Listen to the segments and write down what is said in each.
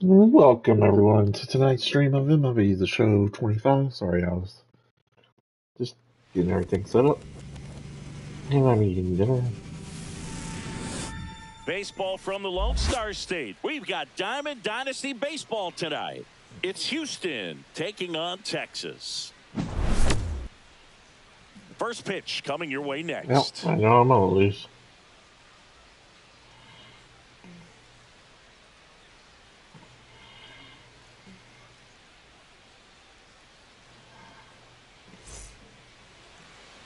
Welcome everyone to tonight's stream of MLB The Show 25. Sorry, I was just getting everything set up. And I'm eating dinner. Baseball from the Lone Star State. We've got Diamond Dynasty Baseball tonight. It's Houston taking on Texas. First pitch coming your way next. Yep, I know I'm gonna lose.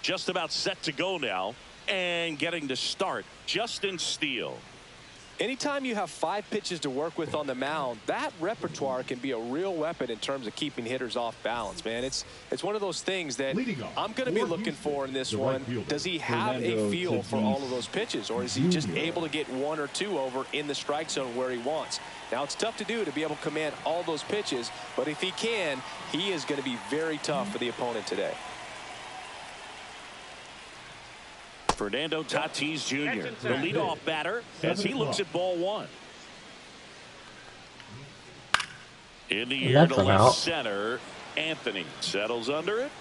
Just about set to go now, and getting to start, Justin Steele. Anytime you have 5 pitches to work with on the mound, that repertoire can be a real weapon in terms of keeping hitters off balance, man. It's one of those things that I'm going to be looking for in this one. Does he have a feel for all of those pitches, or is he just able to get 1 or 2 over in the strike zone where he wants? Now, it's tough to do to be able to command all those pitches, but if he can, he is going to be very tough for the opponent today. Fernando Tatis Jr., the leadoff batter, as he looks at ball 1. In the air to left center, Anthony settles under it.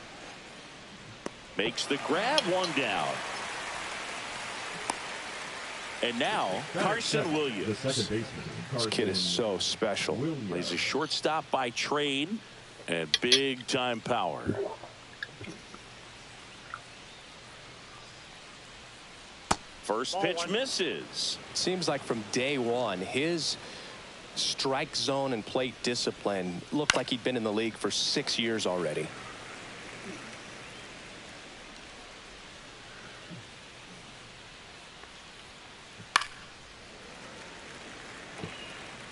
Makes the grab, 1 down. And now, Carson Williams. This kid is so special. He's a shortstop by trade and big-time power. First pitch misses. Seems like from day one, his strike zone and plate discipline looked like he'd been in the league for 6 years already.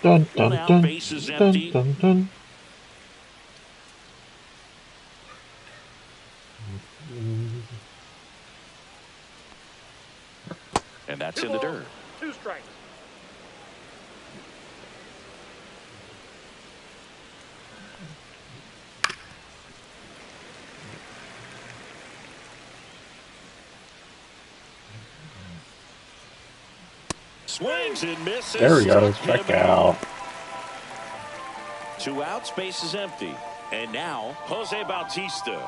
Dun, dun, One out, dun, base is dun, empty. dun, dun. And that's in the dirt. 2 strikes. Swings and misses. There we go. Check out. 2 outs, base is empty. And now, Jose Bautista.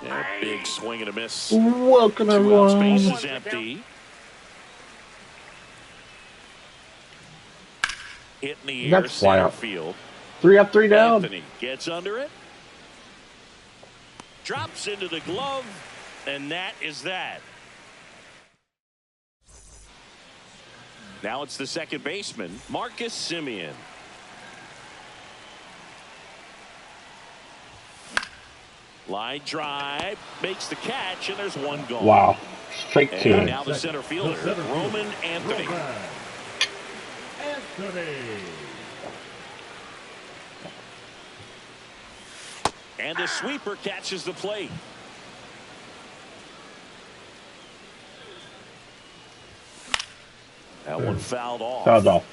Yeah, big swing and a miss. Welcome 2 outs, everyone. base is empty. Hit in the air, That's fly center out. field. 3 up, 3 down. Anthony gets under it. Drops into the glove. And that is that. Now it's the second baseman, Marcus Semien. Line drive, makes the catch, and there's 1 gone. Wow. Straight to And it. now the center fielder, Roman Anthony. And the sweeper catches the plate. That one fouled off. Fouled off.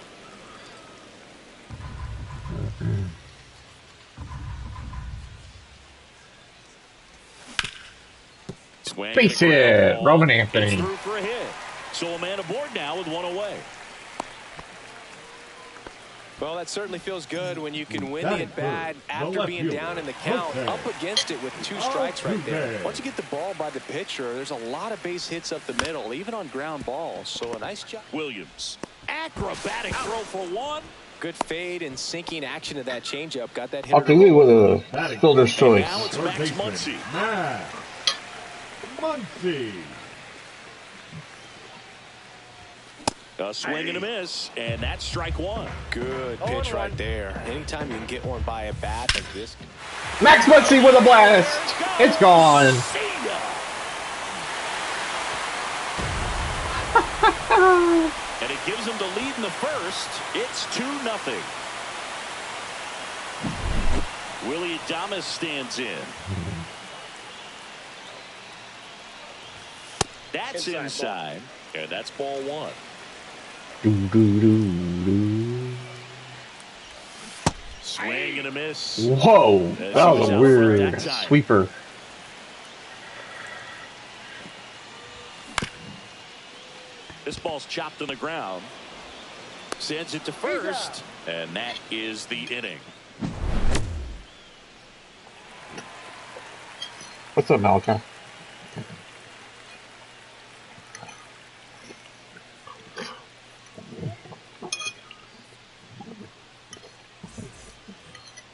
Swing Base and a ground hit. ball. Roman He's Anthony. through for a hit. So a man aboard now with 1 away. Well, that certainly feels good when you can win the at-bat after being down in the count, up against it with 2 strikes right there. Once you get the ball by the pitcher, there's a lot of base hits up the middle, even on ground balls. So a nice job. Williams, acrobatic throw for 1. Good fade and sinking action of that changeup. Got that hit. Off the lead with a fielder's choice. Now it's Max Muncy. A swing and a miss, and that's strike one. Good pitch right there. Anytime you can get one by a bat like this. Max Muncy with a blast. It's gone. And it gives him the lead in the first. It's 2-0. Willie Adames stands in. That's inside. And that's ball one. Swing and a miss. Whoa, that was a weird sweeper. This ball's chopped on the ground. Sends it to first, and that is the inning. What's up, Malachi?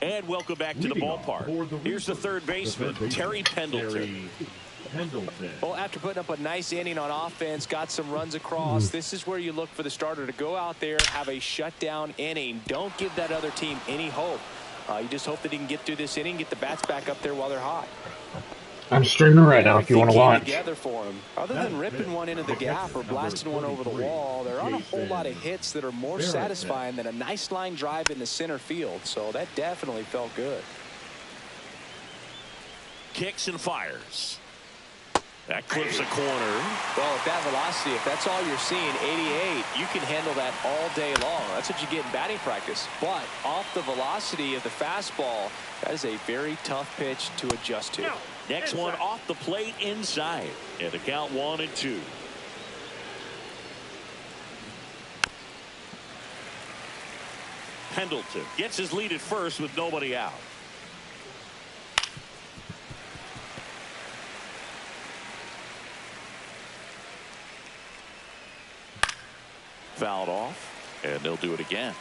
And welcome back to the ballpark. Here's the third baseman, Terry Pendleton. Well, after putting up a nice inning on offense, got some runs across, this is where you look for the starter to go out there, have a shutdown inning. Don't give that other team any hope. You just hope that he can get through this inning, get the bats back up there while they're hot. I'm streaming right now if you want to watch. Together for him. Other than ripping one into the gap or blasting one over the wall, there aren't a whole lot of hits that are more satisfying than a nice line drive in the center field. So that definitely felt good. Kicks and fires. That clips a corner. Well, at that velocity, if that's all you're seeing, 88, you can handle that all day long. That's what you get in batting practice. But off the velocity of the fastball, that is a very tough pitch to adjust to. Next one off the plate inside. And the count 1-2. Pendleton gets his lead at first with nobody out. Fouled off, and they'll do it again.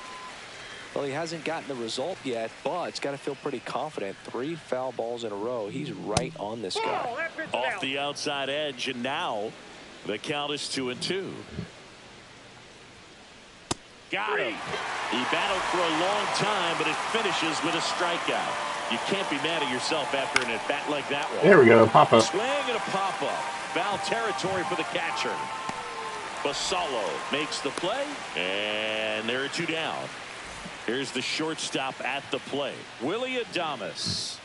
Well, he hasn't gotten the result yet, but he's got to feel pretty confident. 3 foul balls in a row. He's right on this guy. Off the outside edge, and now the count is 2-2. Got him. He battled for a long time, but it finishes with a strikeout. You can't be mad at yourself after an at-bat like that one. There we go, pop-up. Swing and a pop-up. Foul territory for the catcher. Basallo makes the play, and there are 2 down. Here's the shortstop at the plate, Willie Adames.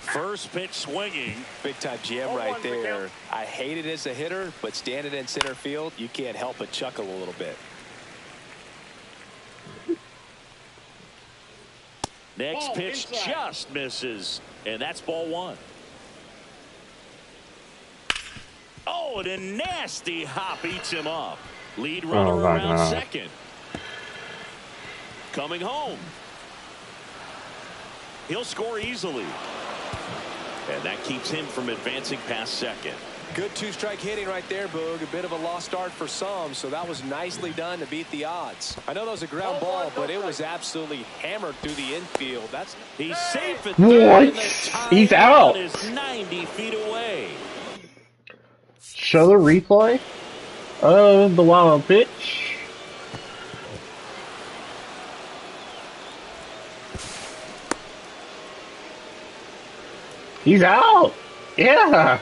First pitch swinging. Big time jam right there. I hate it as a hitter, but standing in center field, you can't help but chuckle a little bit. Next pitch just misses, and that's ball 1. Oh, and a nasty hop eats him up. Lead runner around second. Coming home. He'll score easily. And that keeps him from advancing past second. Good 2-strike hitting right there, Boog. A bit of a lost start for some, so that was nicely done to beat the odds. I know that was a ground ball, but it was absolutely hammered through the infield. He's safe at third. What? He's out. Is 90 feet away. Show the replay of the wild pitch. He's out. Yeah.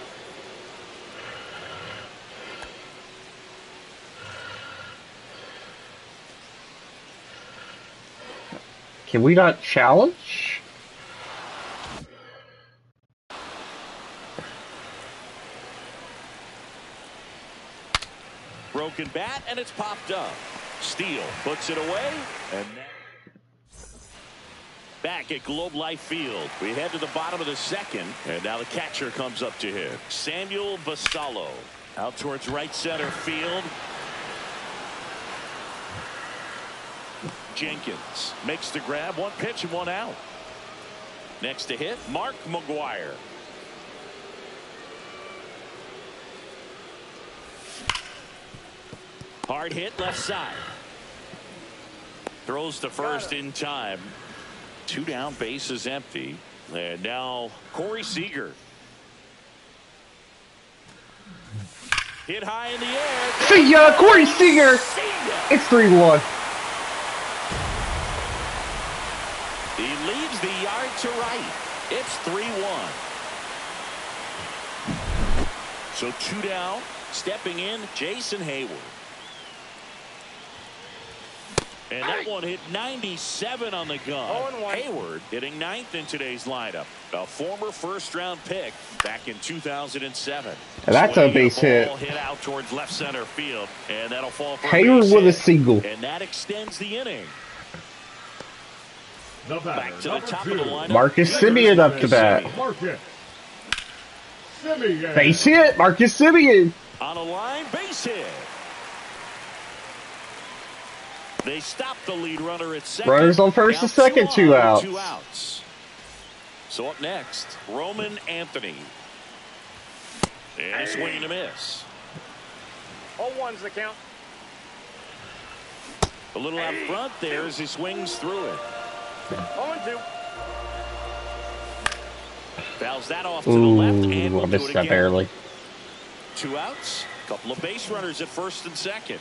Can we not challenge? Broken bat, and it's popped up. Steele puts it away, and back at Globe Life Field. We head to the bottom of the second, and now the catcher comes up to him. Samuel Basallo out towards right center field. Jenkins makes the grab. 1 pitch and 1 out. Next to hit, Mark McGuire. Hard hit left side. Throws to first in time. 2 down, base is empty. And now Corey Seager. Hit high in the air. See ya, Corey Seager. It's 3-1. He leaves the yard to right. It's 3-1. So 2 down. Stepping in, Jason Hayward. And that one hit 97 on the gun. Hayward hitting 9th in today's lineup. A former first-round pick back in 2007. And that's a base hit. Hit out towards left center field, and that'll fall for Hayward with a single. And that extends the inning. Back to the top of the lineup. Marcus Semien up to bat. Base hit, Marcus Semien. On a line, base hit. They stop the lead runner at second. Runners on first and second, 2 outs. 2 outs. So up next, Roman Anthony. And a swing and a miss. 0-1's the count. A little out front there as he swings through it. 0-2. Fouls that off to the left, and we'll I missed that barely. 2 outs. Couple of base runners at first and second.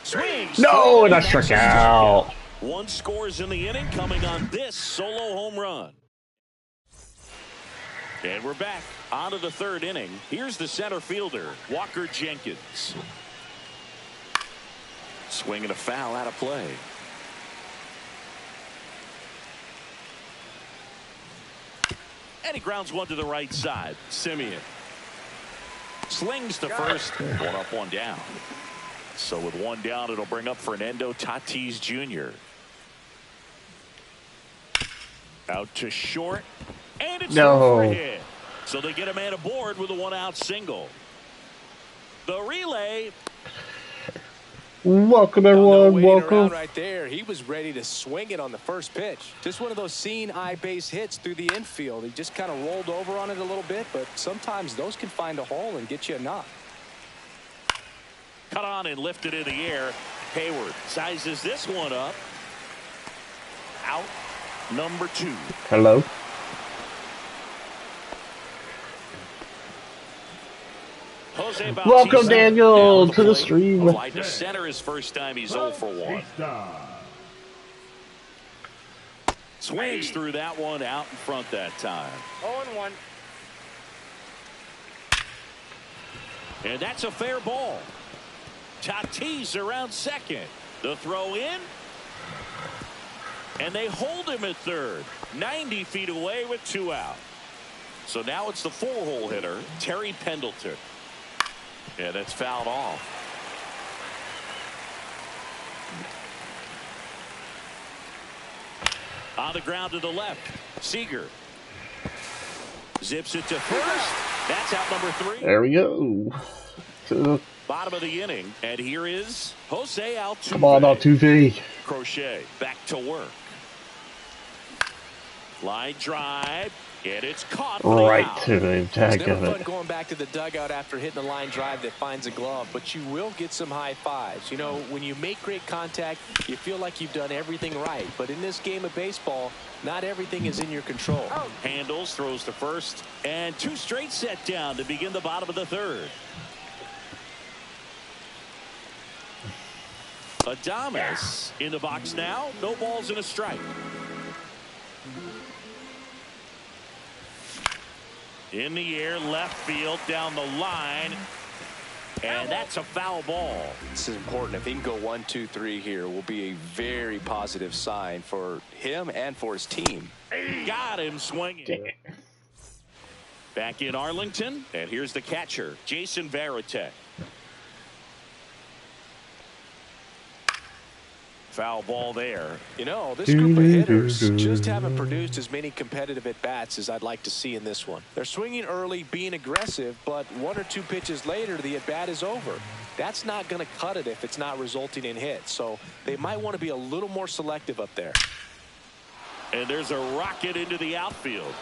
Swings. No, and I struck out. 1 scores in the inning, coming on this solo home run. And we're back on to the 3rd inning. Here's the center fielder, Walker Jenkins. Swinging a foul out of play. And he grounds one to the right side. Semien slings to first. 1 up, 1 down. So with 1 down, it'll bring up Fernando Tatis Jr. Out to short. And it's over a hit. So they get a man aboard with a 1-out single. The relay. Welcome, everyone. Welcome. Right there, he was ready to swing it on the first pitch. Just one of those seeing eye base hits through the infield. He just kind of rolled over on it a little bit, but sometimes those can find a hole and get you a knock. Cut on and lifted in the air. Hayward sizes this one up. Out number 2. Hello. Jose Bautista. Welcome, Daniel, to the stream. Wide to center his first time. He's 0 for 1. Swings through that one out in front that time. 0-1. And that's a fair ball. Tatis around second. The throw in. And they hold him at third. 90 feet away with 2 out. So now it's the 4-hole hitter, Terry Pendleton. Yeah, that's fouled off. On the ground to the left. Seager zips it to first. That's out number 3. There we go. Bottom of the inning, and here is Jose Altuve. Come on, Altuve. Crochet back to work. Line drive, and it's caught right to the tag of it. It's never fun it. going back to the dugout after hitting a line drive that finds a glove, but you will get some high fives. You know, when you make great contact, you feel like you've done everything right. But in this game of baseball, not everything is in your control. Handles, throws to first, and 2 straight set down to begin the bottom of the 3rd. Adames in the box now. No balls and a strike. In the air, left field, down the line. And that's a foul ball. This is important. If he can go 1, 2, 3 here, will be a very positive sign for him and for his team. Got him swinging. Back in Arlington, and here's the catcher, Jason Varitek. Foul ball there. You know, this group of hitters just haven't produced as many competitive at-bats as I'd like to see in this one. They're swinging early, being aggressive, but 1 or 2 pitches later, the at-bat is over. That's not going to cut it if it's not resulting in hits. So they might want to be a little more selective up there. And there's a rocket into the outfield.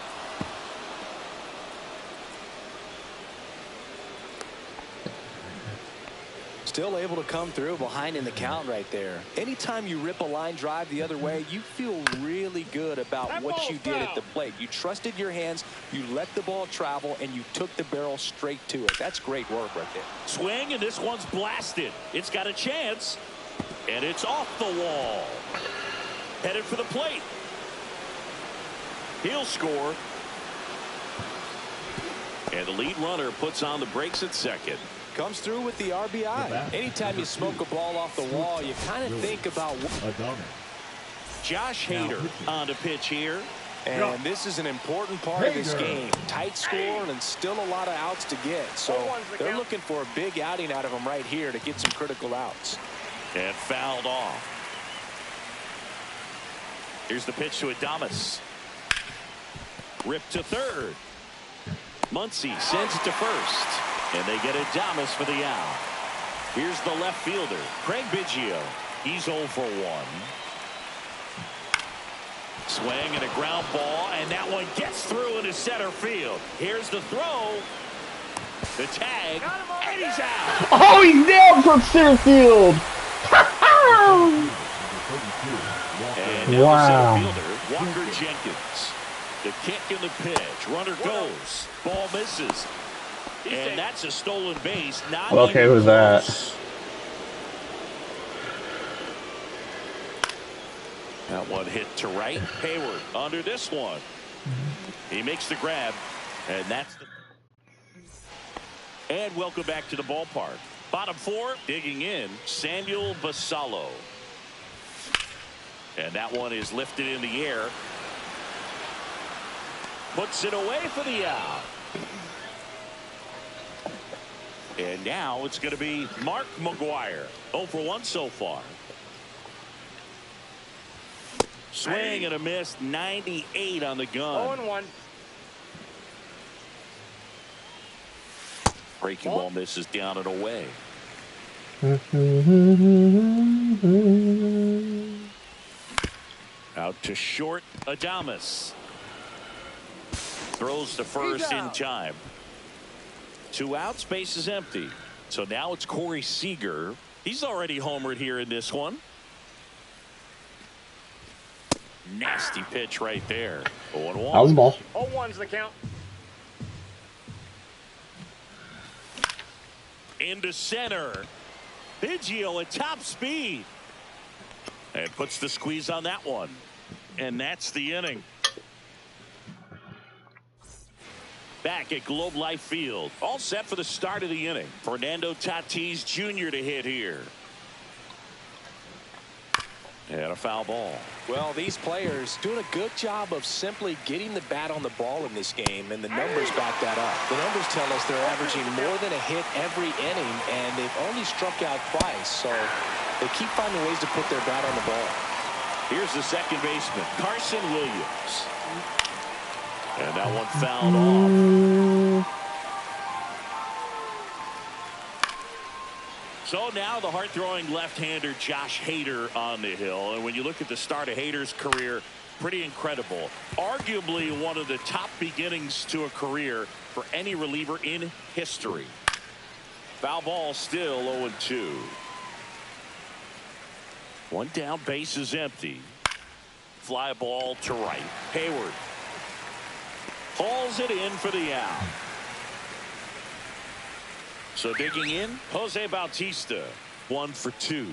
Still able to come through behind in the count right there. Anytime you rip a line drive the other way, you feel really good about what you did at the plate. You trusted your hands, you let the ball travel, and you took the barrel straight to it. That's great work right there. Swing, and this one's blasted. It's got a chance, and it's off the wall. Headed for the plate. He'll score. And the lead runner puts on the brakes at second. Comes through with the RBI. Anytime you smoke a ball off the wall, you kind of think about Josh Hader on the pitch here. And this is an important part of this game. Tight score and still a lot of outs to get. So they're looking for a big outing out of him right here to get some critical outs. And fouled off. Here's the pitch to Adames. Ripped to third. Muncy sends it to first. And they get Adames for the out. Here's the left fielder, Craig Biggio. He's 0 for 1. Swing and a ground ball, and that one gets through into center field. Here's the throw. The tag, and he's out. Oh, he's down from center field. And now the center fielder, Walker Jenkins. The kick and the pitch. Runner goes. Ball misses. And that's a stolen base. Not okay with that. That one hit to right. Hayward under this one. He makes the grab. And that's the... And welcome back to the ballpark. Bottom 4, digging in, Samuel Basallo. And that one is lifted in the air. Puts it away for the out. And now it's going to be Mark McGwire. 0 for 1 so far. Swing and a miss. 98 on the gun. 0-1. Breaking ball misses down and away. Out to short. Adames. Throws to first in time. 2 outs, base is empty. So now it's Corey Seager. He's already homered here in this one. Nasty pitch right there. 0-1. That was the ball. 0-1's the count. Into center. Biggio at top speed. And puts the squeeze on that one. And that's the inning. Back at Globe Life Field. All set for the start of the inning. Fernando Tatis Jr. to hit here. And a foul ball. Well, these players doing a good job of simply getting the bat on the ball in this game, and the numbers back that up. The numbers tell us they're averaging more than a hit every inning, and they've only struck out twice. So they keep finding ways to put their bat on the ball. Here's the second baseman, Carson Williams. And that one fouled off. So now the hard-throwing left-hander Josh Hader on the hill. And when you look at the start of Hader's career, pretty incredible. Arguably one of the top beginnings to a career for any reliever in history. Foul ball still 0-2. One down, base is empty. Fly ball to right. Hayward hauls it in for the out. So digging in, Jose Bautista, 1 for 2.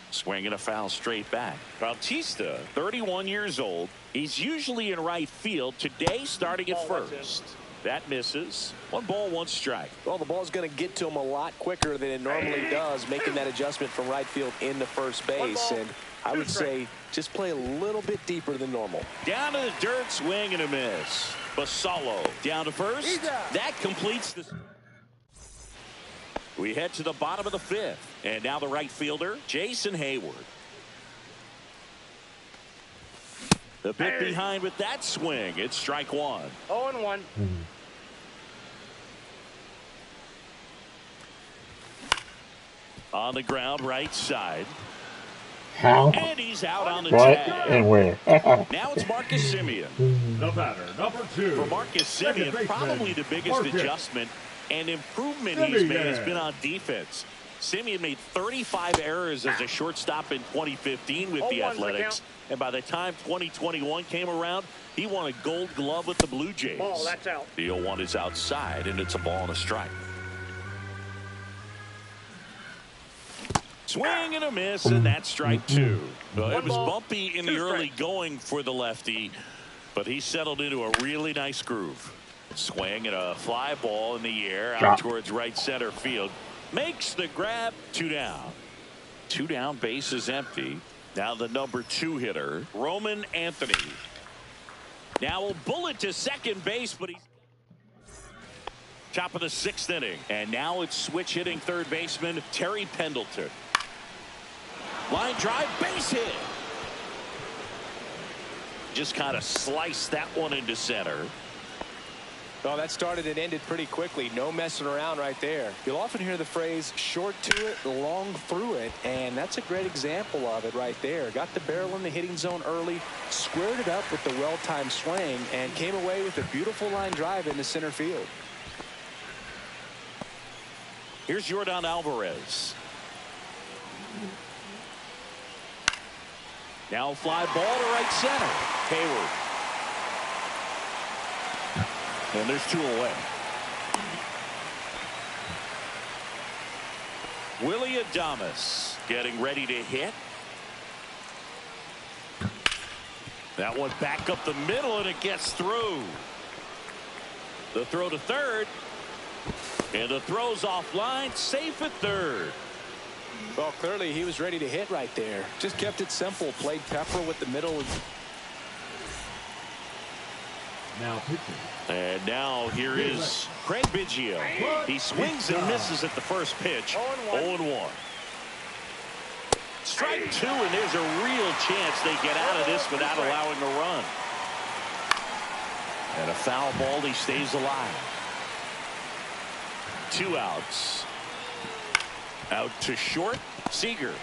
Swinging a foul straight back. Bautista, 31 years old. He's usually in right field. Today, starting at first. That misses. 1 ball, 1 strike. Well, the ball's going to get to him a lot quicker than it normally does, making that adjustment from right field into first base. And I would say just play a little bit deeper than normal. Down to the dirt, swing and a miss. Basallo down to first. That completes the... We head to the bottom of the 5th. And now the right fielder, Jason Hayward. The bit behind with that swing. It's strike 1. 0-1. On the ground, right side. How? And he's out on the What tag. and where? Now it's Marcus Semien. The batter, number 2. For Marcus Semien, probably the biggest adjustment and improvement he's made has been on defense. Simeon made 35 errors as a shortstop in 2015 with the Athletics. And by the time 2021 came around, he won a Gold Glove with the Blue Jays. Ball, that's out. The 0-1 is outside, and it's a ball and a strike. Swing and a miss, and that's strike two. Well, it was bumpy in the early going for the lefty, but he settled into a really nice groove. Swing and a fly ball in the air out towards right center field. Makes the grab. 2 down. 2 down, base is empty. Now the number 2 hitter, Roman Anthony. Now a bullet to second base, but he's top of the 6th inning. And now it's switch hitting third baseman Terry Pendleton. Line drive, base hit. Just kind of sliced that one into center. Well, that started and ended pretty quickly. No messing around right there. You'll often hear the phrase short to it, long through it, and that's a great example of it right there. Got the barrel in the hitting zone early, squared it up with the well-timed swing, and came away with a beautiful line drive into center field. Here's Yordan Alvarez. Now fly ball to right center. Hayward. And there's 2 away. Willie Adames getting ready to hit. That one back up the middle, and it gets through. The throw to third. And the throw's offline, safe at third. Well, clearly he was ready to hit right there. Just kept it simple. Played pepper with the middle. Now pitching. And now here is Craig Biggio. He swings and misses at the first pitch. 0-1. Strike 2, and there's a real chance they get out of this without allowing a run. And a foul ball, he stays alive. 2 outs. Out to short, Seager.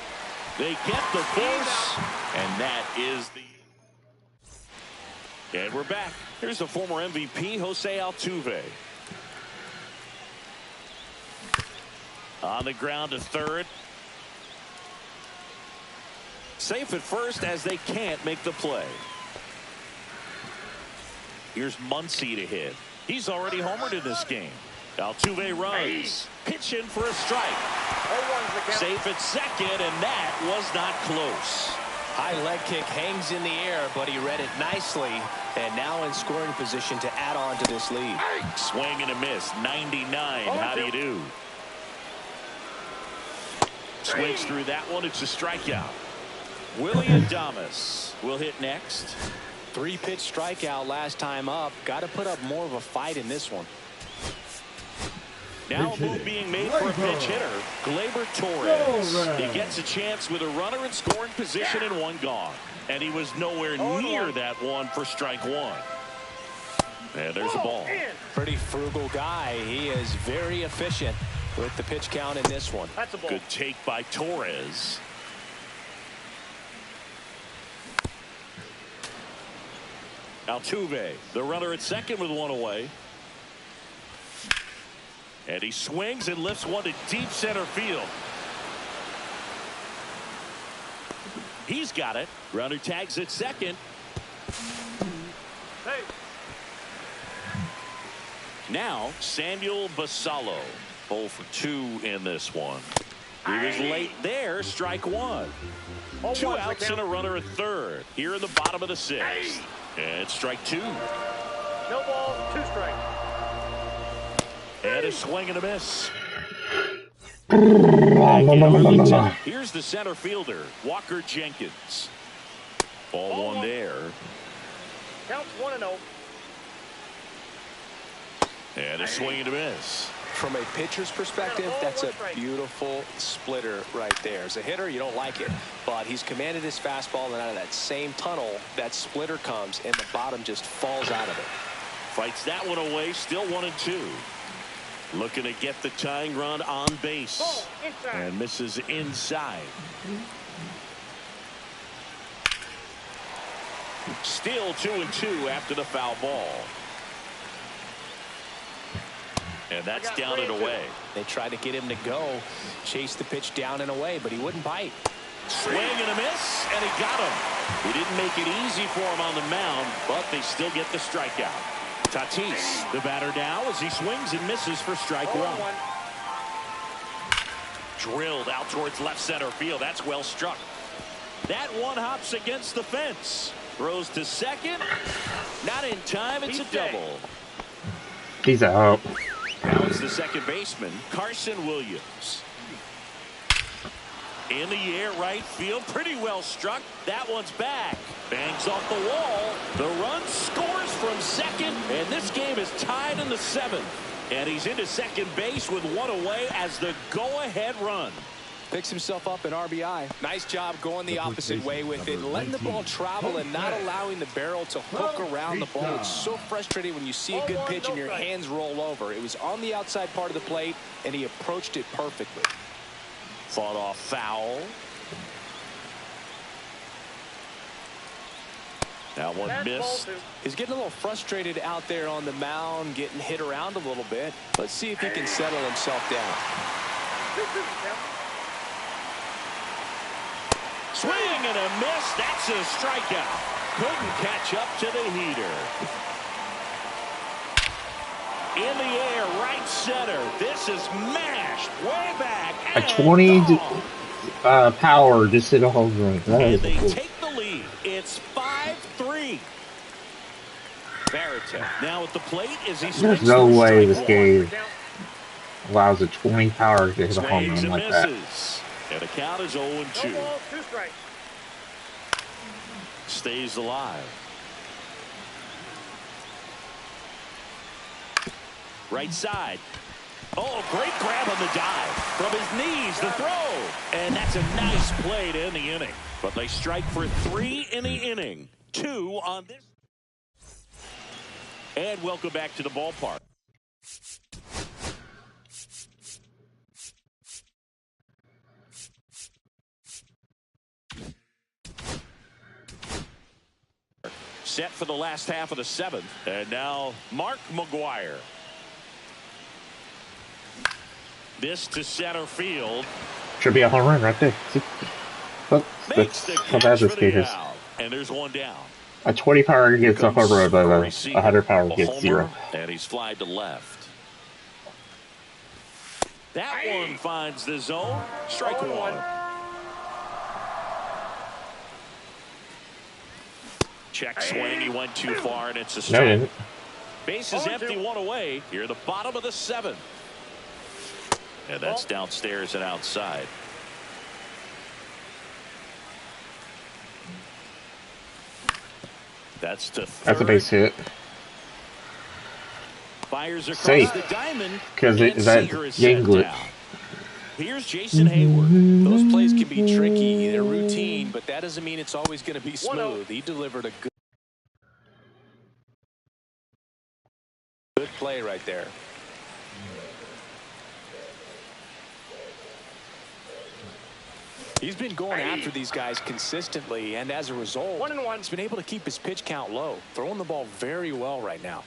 They get the force, and that is the... And we're back. Here's the former MVP, Jose Altuve. On the ground to third. Safe at first as they can't make the play. Here's Muncy to hit. He's already homered in this game. Altuve runs. Pitch in for a strike. Safe at second, and that was not close. High leg kick hangs in the air, but he read it nicely, and now in scoring position to add on to this lead. Swing and a miss. 99. How do you do? Swings through that one. It's a strikeout. Willie Adames will hit next. 3-pitch strikeout last time up. Got to put up more of a fight in this one. Now a move being made for a pinch hitter, Gleyber Torres. He gets a chance with a runner in scoring position and 1 gone. And he was nowhere near that one for strike 1. And there's a ball. Pretty frugal guy. He is very efficient with the pitch count in this one. That's a ball. Good take by Torres. Altuve, the runner at second with 1 away. And he swings and lifts one to deep center field. He's got it. Runner tags at second. Hey. Now Samuel Basallo. 0 for 2 in this one. He was late there. Strike 1. 2 outs and a runner at third. Here in the bottom of the 6th. And strike 2. No ball, 2 strikes. And a swing and a miss. Here's the center fielder, Walker Jenkins. Ball 1 there. Counts 1-0. And a swing and a miss. From a pitcher's perspective, that's a beautiful splitter right there. As a hitter, you don't like it, but he's commanded his fastball, and out of that same tunnel, that splitter comes, and the bottom just falls out of it. Fights that one away, still 1-2. Looking to get the tying run on base. And misses inside. Still 2-2 after the foul ball. And that's down and away. They tried to get him to go, chase the pitch down and away, but he wouldn't bite. Swing and a miss, and he got him. He didn't make it easy for him on the mound, but they still get the strikeout. Tatis, the batter now, as he swings and misses for strike one. Drilled out towards left center field. That's well struck. That one hops against the fence. Throws to second. Not in time. It's a double. He's out. Now it's the second baseman, Carson Williams. In the air, right field. Pretty well struck. That one's back. Bangs off the wall. The run scores from second. And this game is tied in the seventh. And he's into second base with one away as the go-ahead run. Picks himself up an RBI. Nice job going the opposite way with it. Letting the ball travel and not allowing the barrel to hook around the ball. It's so frustrating when you see a good pitch and your hands roll over. It was on the outside part of the plate, and he approached it perfectly. Fought off foul. That one missed. He's getting a little frustrated out there on the mound, getting hit around a little bit. Let's see if he can settle himself down. Swing and a miss. That's a strikeout. Couldn't catch up to the heater. In the air, right center. This is mashed way back. A 20 power just hit a home run. And they take the lead. It's 5-3. Barrett now at the plate as he There's no way this game allows a 20 power to hit a home run like that. And the count is 0-2. Stays alive. Right side. Oh, great grab on the dive. From his knees, the throw. And that's a nice play to end the inning. But they strike for 3 in the inning. 2 on this. And welcome back to the ballpark. Set for the last half of the seventh. And now Mark McGuire. This to center field. Should be a home run right there. Look, that's how bad this game is. And there's one down. A 20 power gets a home run, but a 100 power gets 0. And he's flied to left. That one finds the zone. Strike one. Check swing. He went too far, and it's a strike. No, he didn't. Base is empty, one away. Here at the bottom of the seventh. And that's downstairs and outside. That's to third. That's a base hit. Fires across Safe. the diamond. Because that game glitch. Here's Jason Hayward. Those plays can be tricky. They're routine, but that doesn't mean it's always going to be smooth. He delivered a good play right there. He's been going after these guys consistently, and as a result, he's been able to keep his pitch count low, throwing the ball very well right now.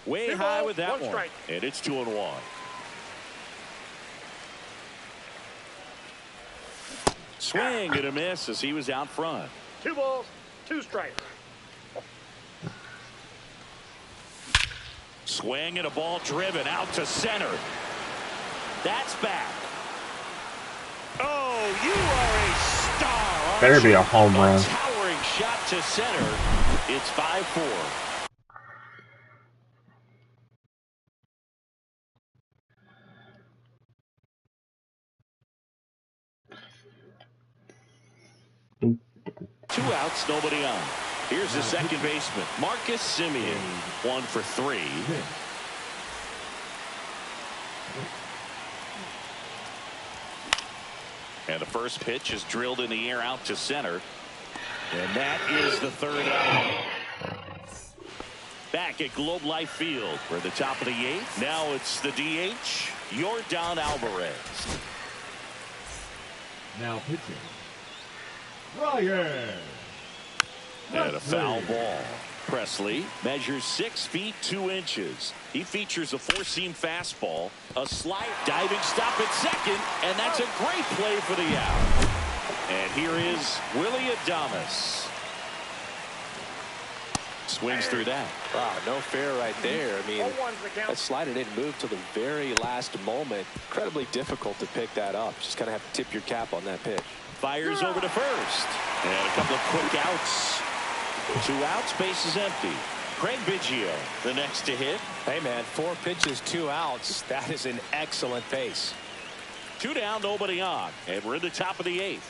Way high with that one. And it's 2-1. Swing and a miss as he was out front. 2 balls, 2 strikes. Swing and a ball driven out to center. That's back. Oh, you are a star. Better be a home run. Towering shot to center. It's 5-4. Two outs, nobody on. Here's the second baseman, Marcus Semien, 1 for 3. And the first pitch is drilled in the air out to center. And that is the third out. Back at Globe Life Field for the top of the 8th. Now it's the DH, Yordan Alvarez. Now pitching, Ryan. And a foul ball. Presley measures 6 feet 2 inches. He features a 4-seam fastball, a slide, diving stop at second, and that's a great play for the out. And here is Willie Adames. Swings through that. Wow, no fair right there. I mean, that slider didn't move till the very last moment. Incredibly difficult to pick that up. Just kind of have to tip your cap on that pitch. Fires over to first. And a couple of quick outs. 2 outs, base is empty. Craig Biggio, the next to hit. Hey, man, 4 pitches, 2 outs. That is an excellent pace. 2 down, nobody on. And we're in the top of the 8th.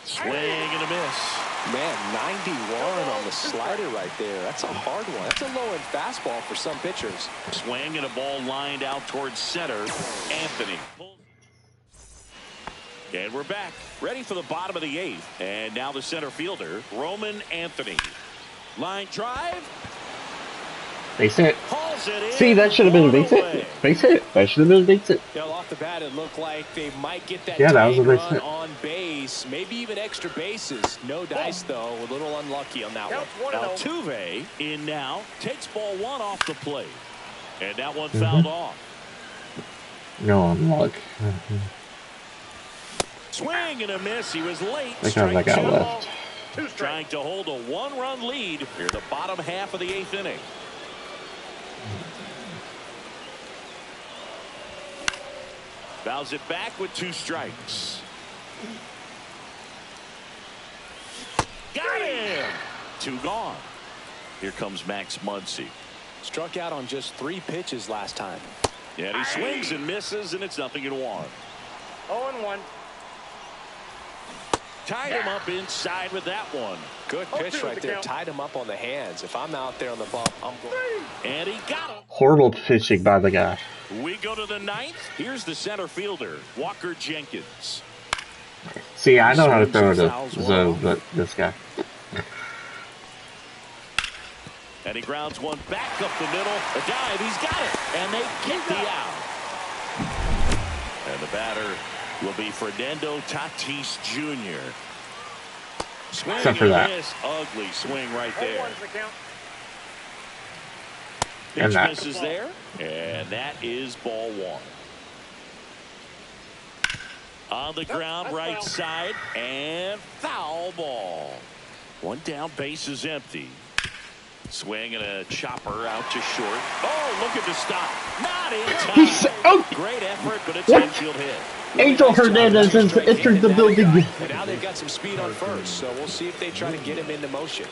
Swing and a miss. Man, 91 on the slider right there. That's a hard one. That's a low-end fastball for some pitchers. Swing and a ball lined out towards center. Anthony. And we're back. Ready for the bottom of the 8th. And now the center fielder, Roman Anthony. Line drive. Base hit. Hauls it in. See, that should have been a base hit. Base hit. That should have been a base hit. You know, off the bat, it looked like they might get that, that was a base run hit. on base. Maybe even extra bases. No dice, though. A little unlucky on that one. Altuve in now. Takes ball 1 off the plate. And that one fouled off. No, I'm luck. Swing and a miss. He was late. Because I got left. Trying to hold a 1-run lead here the bottom half of the 8th inning. Fouls it back with 2 strikes. Got him. 2 gone. Here comes Max Muncy. Struck out on just 3 pitches last time. Yeah, he swings and misses, and it's 0-1. 0-1. Tied him up inside with that one. Good pitch right there. Tied him up on the hands. If I'm out there on the bump, I'm going. And he got him. Horrible pitching by the guy. We go to the 9th. Here's the center fielder, Walker Jenkins. See, I know how to throw the zone, but this guy. And he grounds one back up the middle. A dive, he's got it. And they get the out. And the batter will be Fernando Tatis Jr. Swing Except for that. Miss. Ugly swing right there. And Pitch that. misses there. And that is ball 1. On the ground, right side, and foul ball. 1 down, base is empty. Swing and a chopper out to short. Oh, looking to stop. Not in time. Great effort, but it's an infield hit. Angel Hernandez has entered the building. And now they've got some speed on first, so we'll see if they try to get him into motion.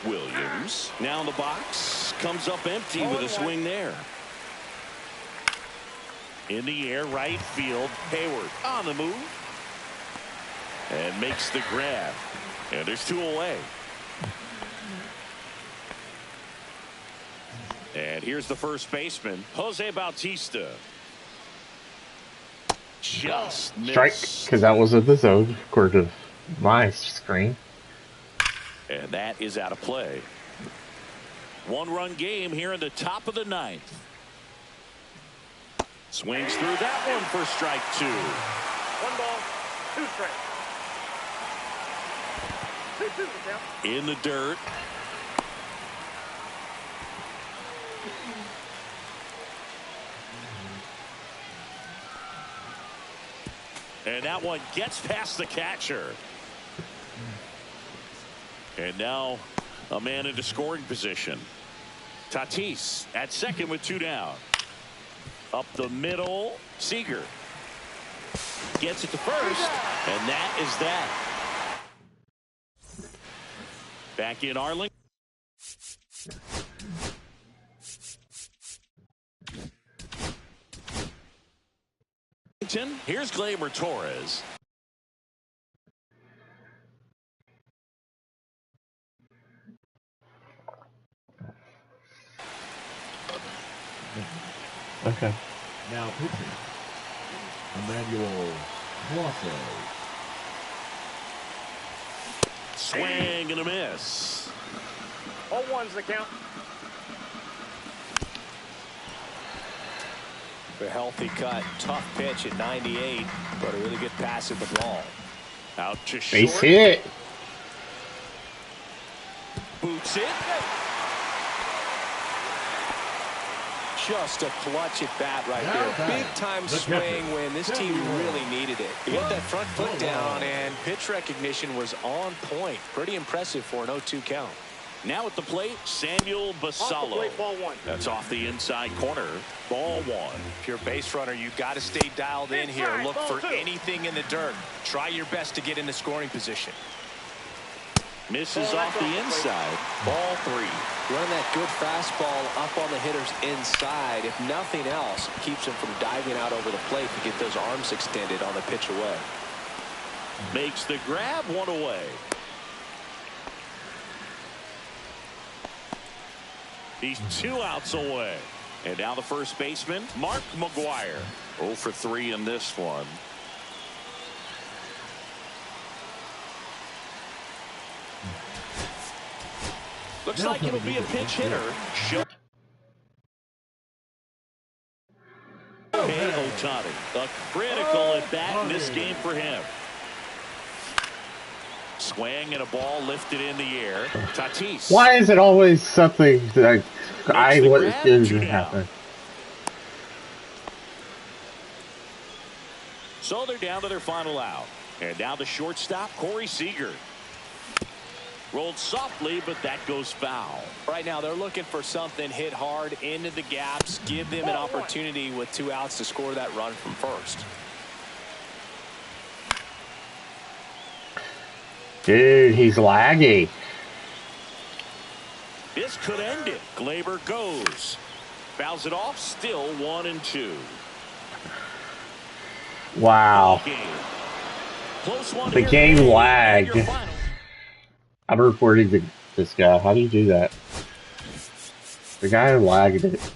Williams now in the box, comes up empty with a swing there. In the air, right field, Hayward on the move and makes the grab, and there's 2 away. And here's the first baseman, Jose Bautista. Just missed. Strike, because that was in the zone, according to my screen. And that is out of play. 1-run game here in the top of the 9th. Swings through that one for strike 2. 1 ball, 2 strikes. In the dirt. And that one gets past the catcher. And now a man into scoring position. Tatis at second with 2 down. Up the middle, Seager gets it to first, and that is that. Back in Arlington. Here's Gleyber Torres. Okay. Now pitching, Emmanuel Clase. Swing and a miss. 0-1's the count. A healthy cut, tough pitch at 98, but a really good pass at the ball. Out to short. Base hit. Boots it. Just a clutch at bat right there. Big time swing when this team really needed it. He got that front foot down, and pitch recognition was on point. Pretty impressive for an 0-2 count. Now at the plate, Samuel Basallo. Ball one. That's off the inside corner. Ball one. If you're a base runner, you've got to stay dialed in here. Inside, Look ball for two. anything in the dirt. Try your best to get into scoring position. Misses off the inside. Ball three. Running that good fastball up on the hitter's inside, if nothing else, keeps him from diving out over the plate to get those arms extended on the pitch away. Makes the grab, one away. He's 2 outs away. And now the first baseman, Mark McGwire. 0 for 3 in this one. Looks like it'll be a pinch hitter. Ohtani. A critical at bat in this game for him. Swing and a ball lifted in the air. Tatis. Why is it always something that I wouldn't happen? So they're down to their final out. And now the shortstop, Corey Seager. Rolled softly, but that goes foul. Right now, they're looking for something hit hard into the gaps, give them an opportunity with 2 outs to score that run from first. Dude, he's laggy. This could end it. Glaber goes. Fouls it off. Still 1-2. Wow. Close one The here game today. lagged. I'm reporting this guy. How do you do that? The guy lagged it.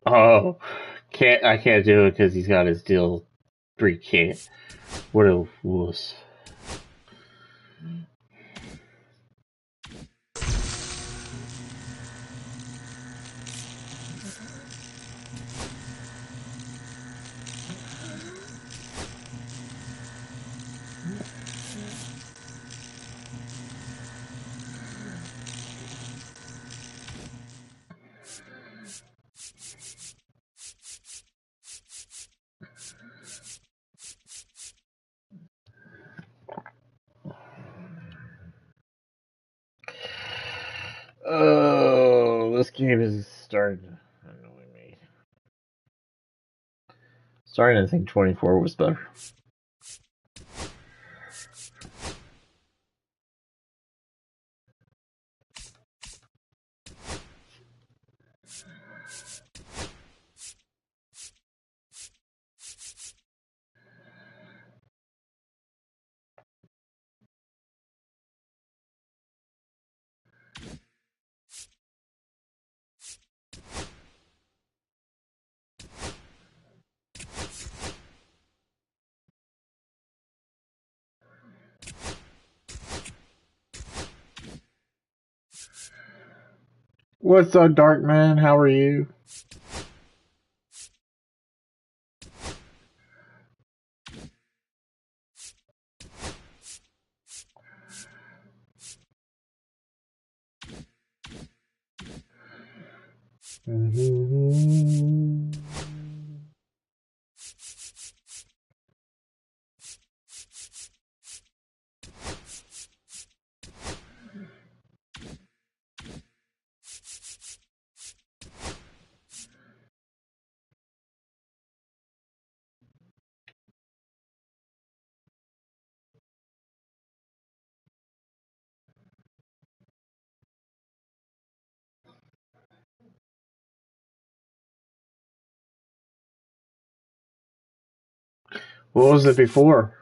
Oh, I can't do it because he's got his deal 3 can't. What a wuss. Oh, this game is starting to annoy me. Starting to think 24 was better. What's up, Dark Man? How are you? What was it before?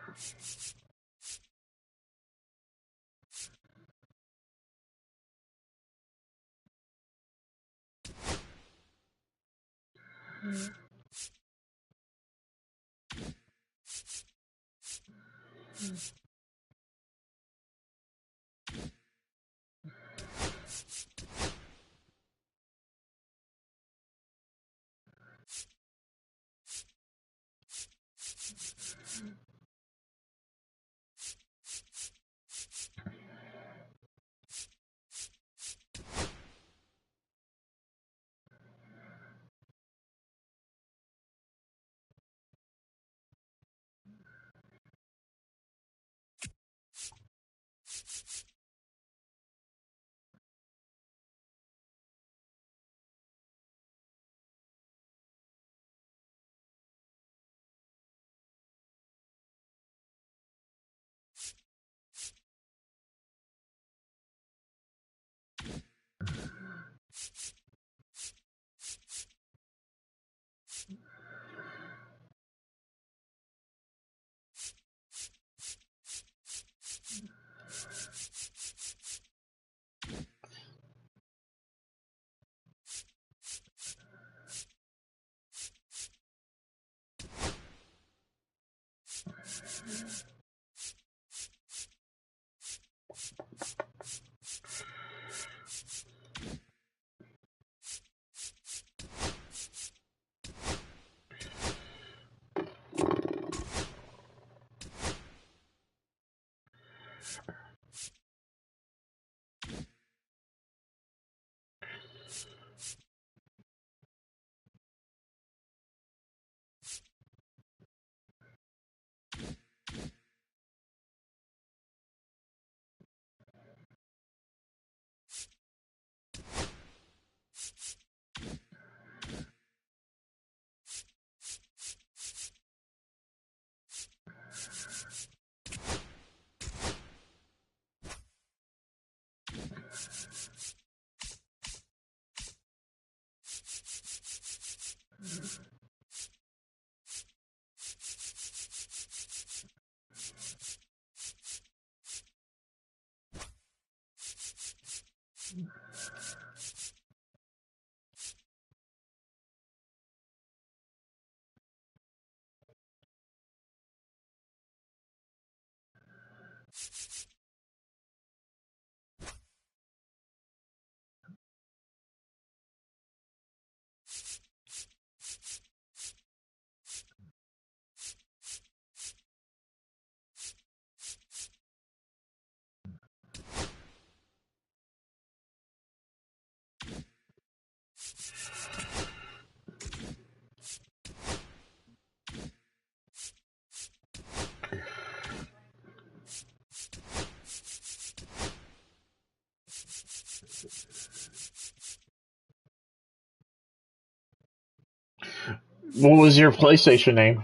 What was your PlayStation name?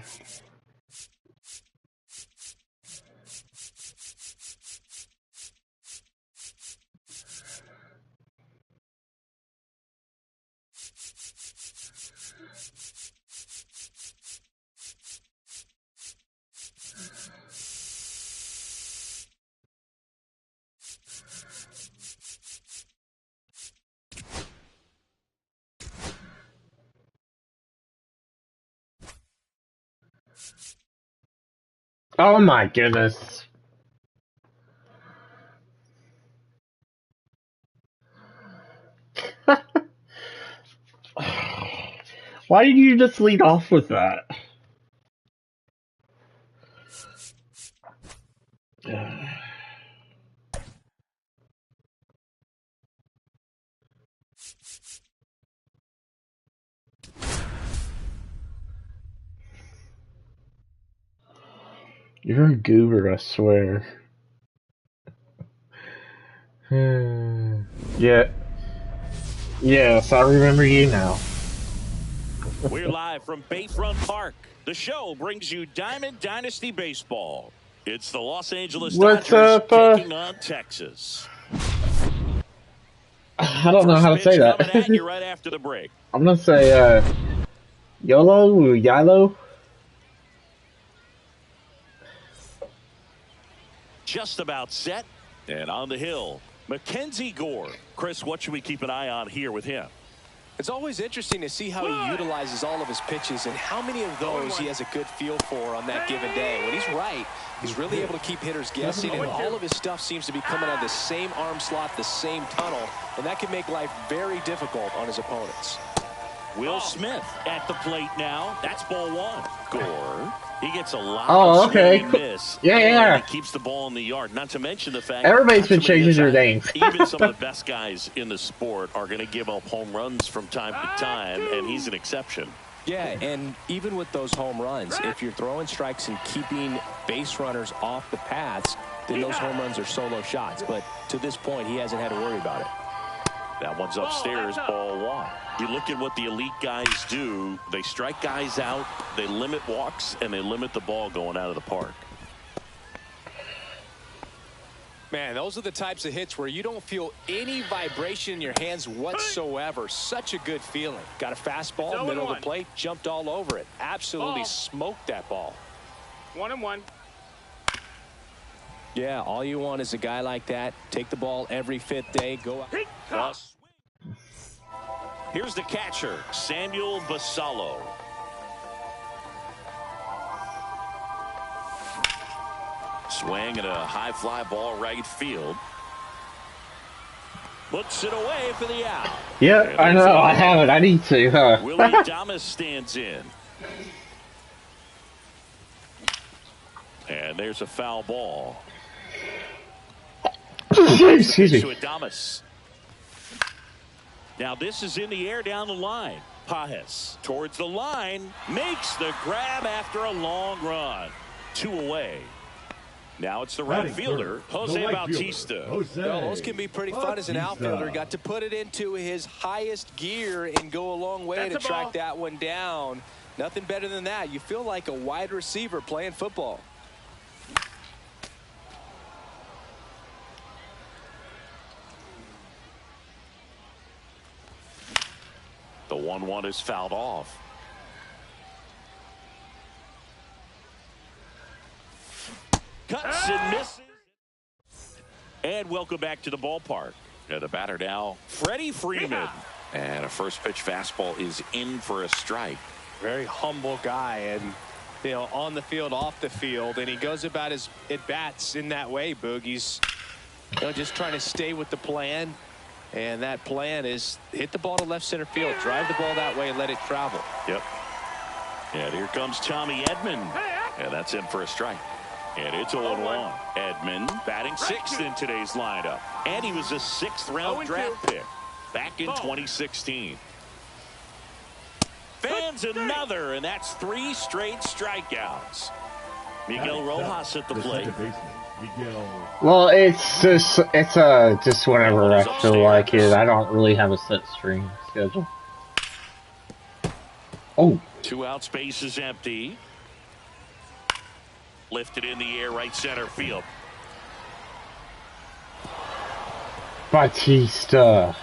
Oh my goodness. Why did you just lead off with that? You're a goober, I swear. Yeah. Yes, I remember you now. We're live from Bayfront Park. The show brings you Diamond Dynasty Baseball. It's the Los Angeles What's Dodgers up? taking on Texas. I don't know First how to say pitch coming at you that. right after the break. I'm gonna say, YOLO or YILO? just about set. And on the hill, Mackenzie Gore. Chris, what should we keep an eye on here with him? It's always interesting to see how he utilizes all of his pitches and how many of those he has a good feel for on that given day. When he's right, he's really able to keep hitters guessing, and all of his stuff seems to be coming out of the same arm slot, the same tunnel, and that can make life very difficult on his opponents. Will Smith at the plate now. That's ball one. Gore. He gets a lot of okay. swing and miss. Yeah. And he keeps the ball in the yard. Not to mention the fact Everybody's been changing their names. even some of the best guys in the sport are going to give up home runs from time to time, and he's an exception. Yeah, and even with those home runs, if you're throwing strikes and keeping base runners off the paths, then those home runs are solo shots. But to this point, he hasn't had to worry about it. That one's upstairs, ball one. You look at what the elite guys do. They strike guys out, they limit walks, and they limit the ball going out of the park. Man, those are the types of hits where you don't feel any vibration in your hands whatsoever. Such a good feeling. Got a fastball, middle of the plate, jumped all over it. Absolutely smoked that ball. 1-1. Yeah, all you want is a guy like that. Take the ball every fifth day. Go out. Here's the catcher, Samuel Basallo. Swing and a high fly ball right field. Puts it away for the out. Yeah, I know. I have it. I need to. Willie Adames stands in. And there's a foul ball. Excuse me. To Adames. Now this is in the air down the line. Pajes towards the line, makes the grab after a long run. 2 away. Now it's the right fielder, Jose Bautista. Well, those can be pretty fun as an outfielder. Got to put it into his highest gear and go a long way to track that one down. Nothing better than that. You feel like a wide receiver playing football. The 1-1 is fouled off. Cuts and misses. And welcome back to the ballpark. The batter now, Freddie Freeman. And a first pitch fastball is in for a strike. Very humble guy, and you know, on the field, off the field, and he goes about his at-bats in that way, Boog. He's just trying to stay with the plan. And that plan is hit the ball to left center field, drive the ball that way, and let it travel. Yep. And here comes Tommy Edman. And that's in for a strike. And it's 0-1. Edman batting 6th in today's lineup. And he was a 6th-round draft pick back in 2016. Fans another, and that's 3 straight strikeouts. Miguel Rojas at the plate. Well, it's just whenever I feel like it. I don't really have a set stream schedule. Oh. 2 outs, base is empty. Lifted in the air, right center field. Bautista.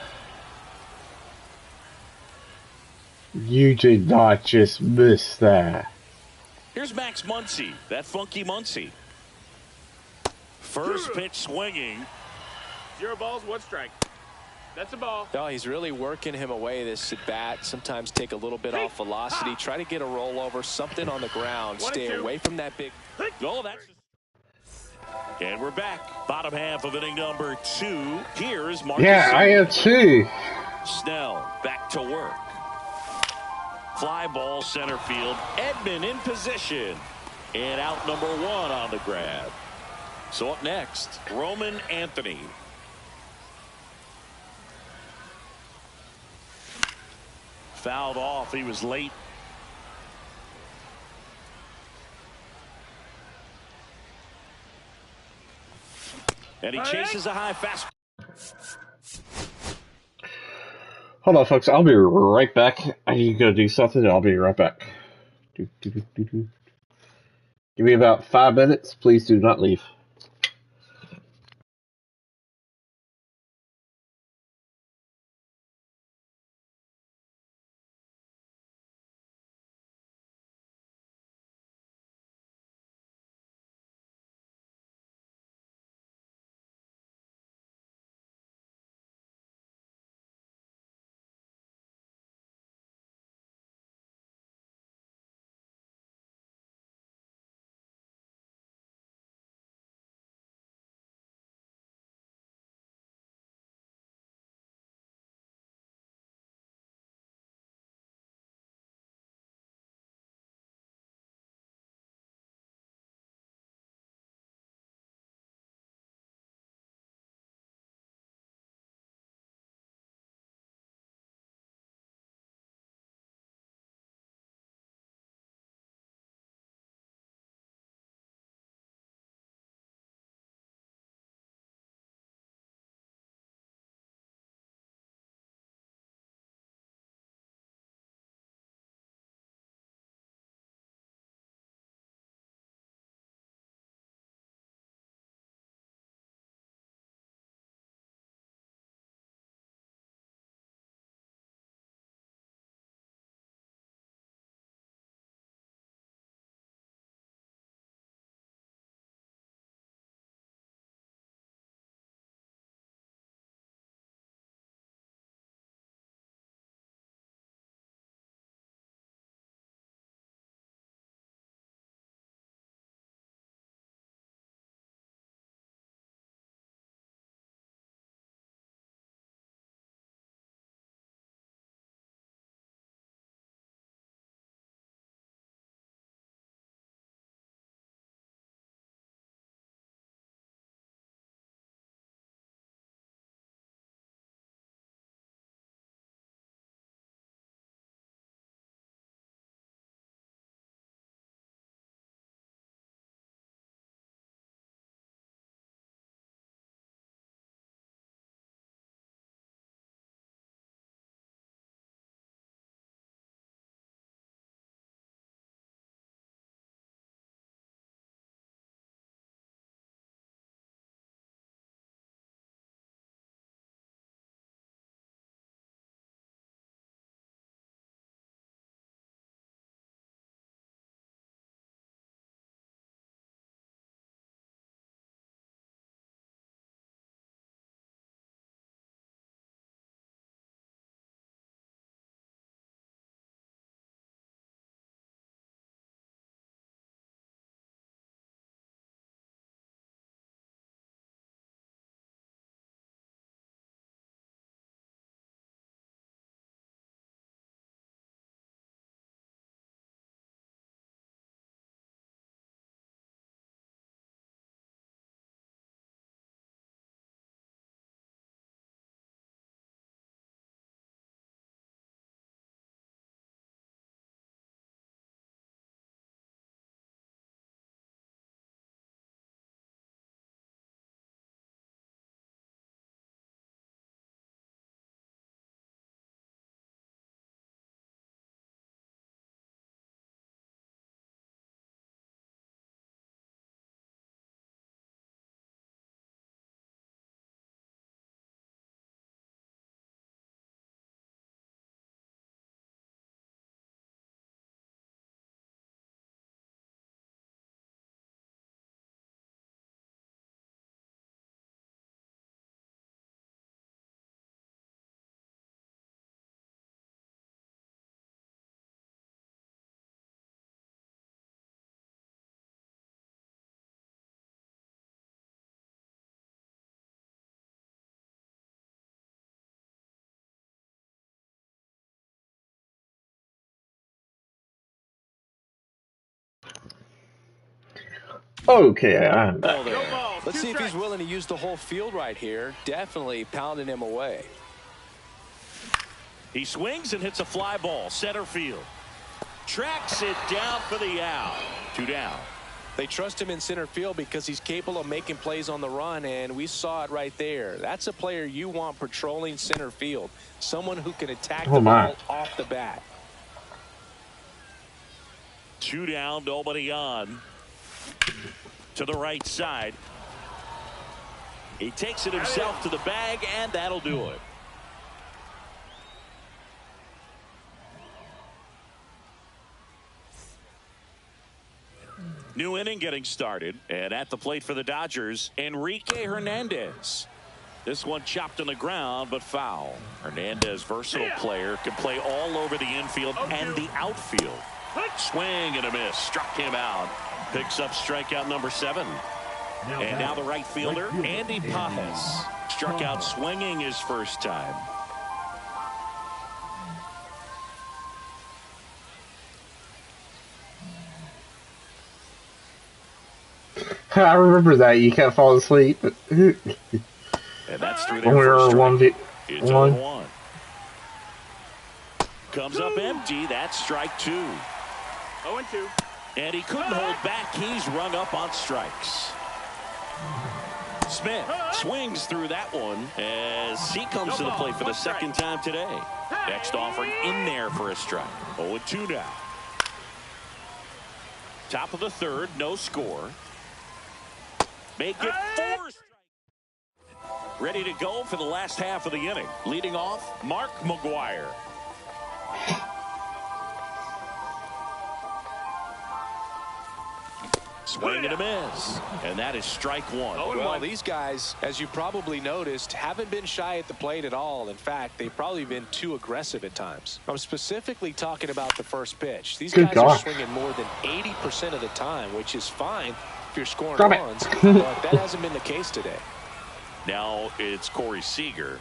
You did not just miss that. Here's Max Muncy, that funky Muncy. First pitch swinging. 0 balls, 1 strike. That's a ball. No, he's really working him away this at bat. Sometimes take a little bit off velocity. Try to get a rollover, something on the ground. Stay away from that big. Oh, that's. And we're back. Bottom half of inning number 2. Here's Marcus. Yeah, I am too. Snell back to work. Fly ball center field. Edman in position. And out number 1 on the grab. So up next, Roman Anthony. Fouled off. He was late. And he chases a high fastball. Hold on, folks. I'll be right back. I need to go do something. I'll be right back. Give me about 5 minutes. Please do not leave. Okay, I'm back. Oh, there. Let's see if he's willing to use the whole field right here. Definitely pounding him away. He swings and hits a fly ball. Center field. Tracks it down for the out. 2 down. They trust him in center field because he's capable of making plays on the run, and we saw it right there. That's a player you want patrolling center field. Someone who can attack the ball off the bat. 2 down, nobody on. To the right side. He takes it himself to the bag, and that'll do it. New inning getting started, and at the plate for the Dodgers, Enrique Hernandez. This one chopped on the ground, but foul. Hernandez, versatile player, can play all over the infield and the outfield. Swing and a miss, struck him out. Picks up strikeout number 7. And now the right fielder, Andy Pajes. Struck out swinging his first time. I remember that. You can't fall asleep. And that's through there. When we were 1v1. It's 0-1. Comes up empty. That's strike 2. 0-2. And he couldn't hold back. He's rung up on strikes. Smith swings through that one as he comes to the plate for the second time today. Next offering in there for a strike. 0-2 now. Top of the third, no score. Make it 4 strikes. Ready to go for the last half of the inning. Leading off, Mark McGwire. Swing and a miss. And that is strike 1. Well, these guys, as you probably noticed, haven't been shy at the plate at all. In fact, they've probably been too aggressive at times. I'm specifically talking about the first pitch. These guys are swinging more than 80% of the time, which is fine if you're scoring runs, but that hasn't been the case today. Now it's Corey Seager.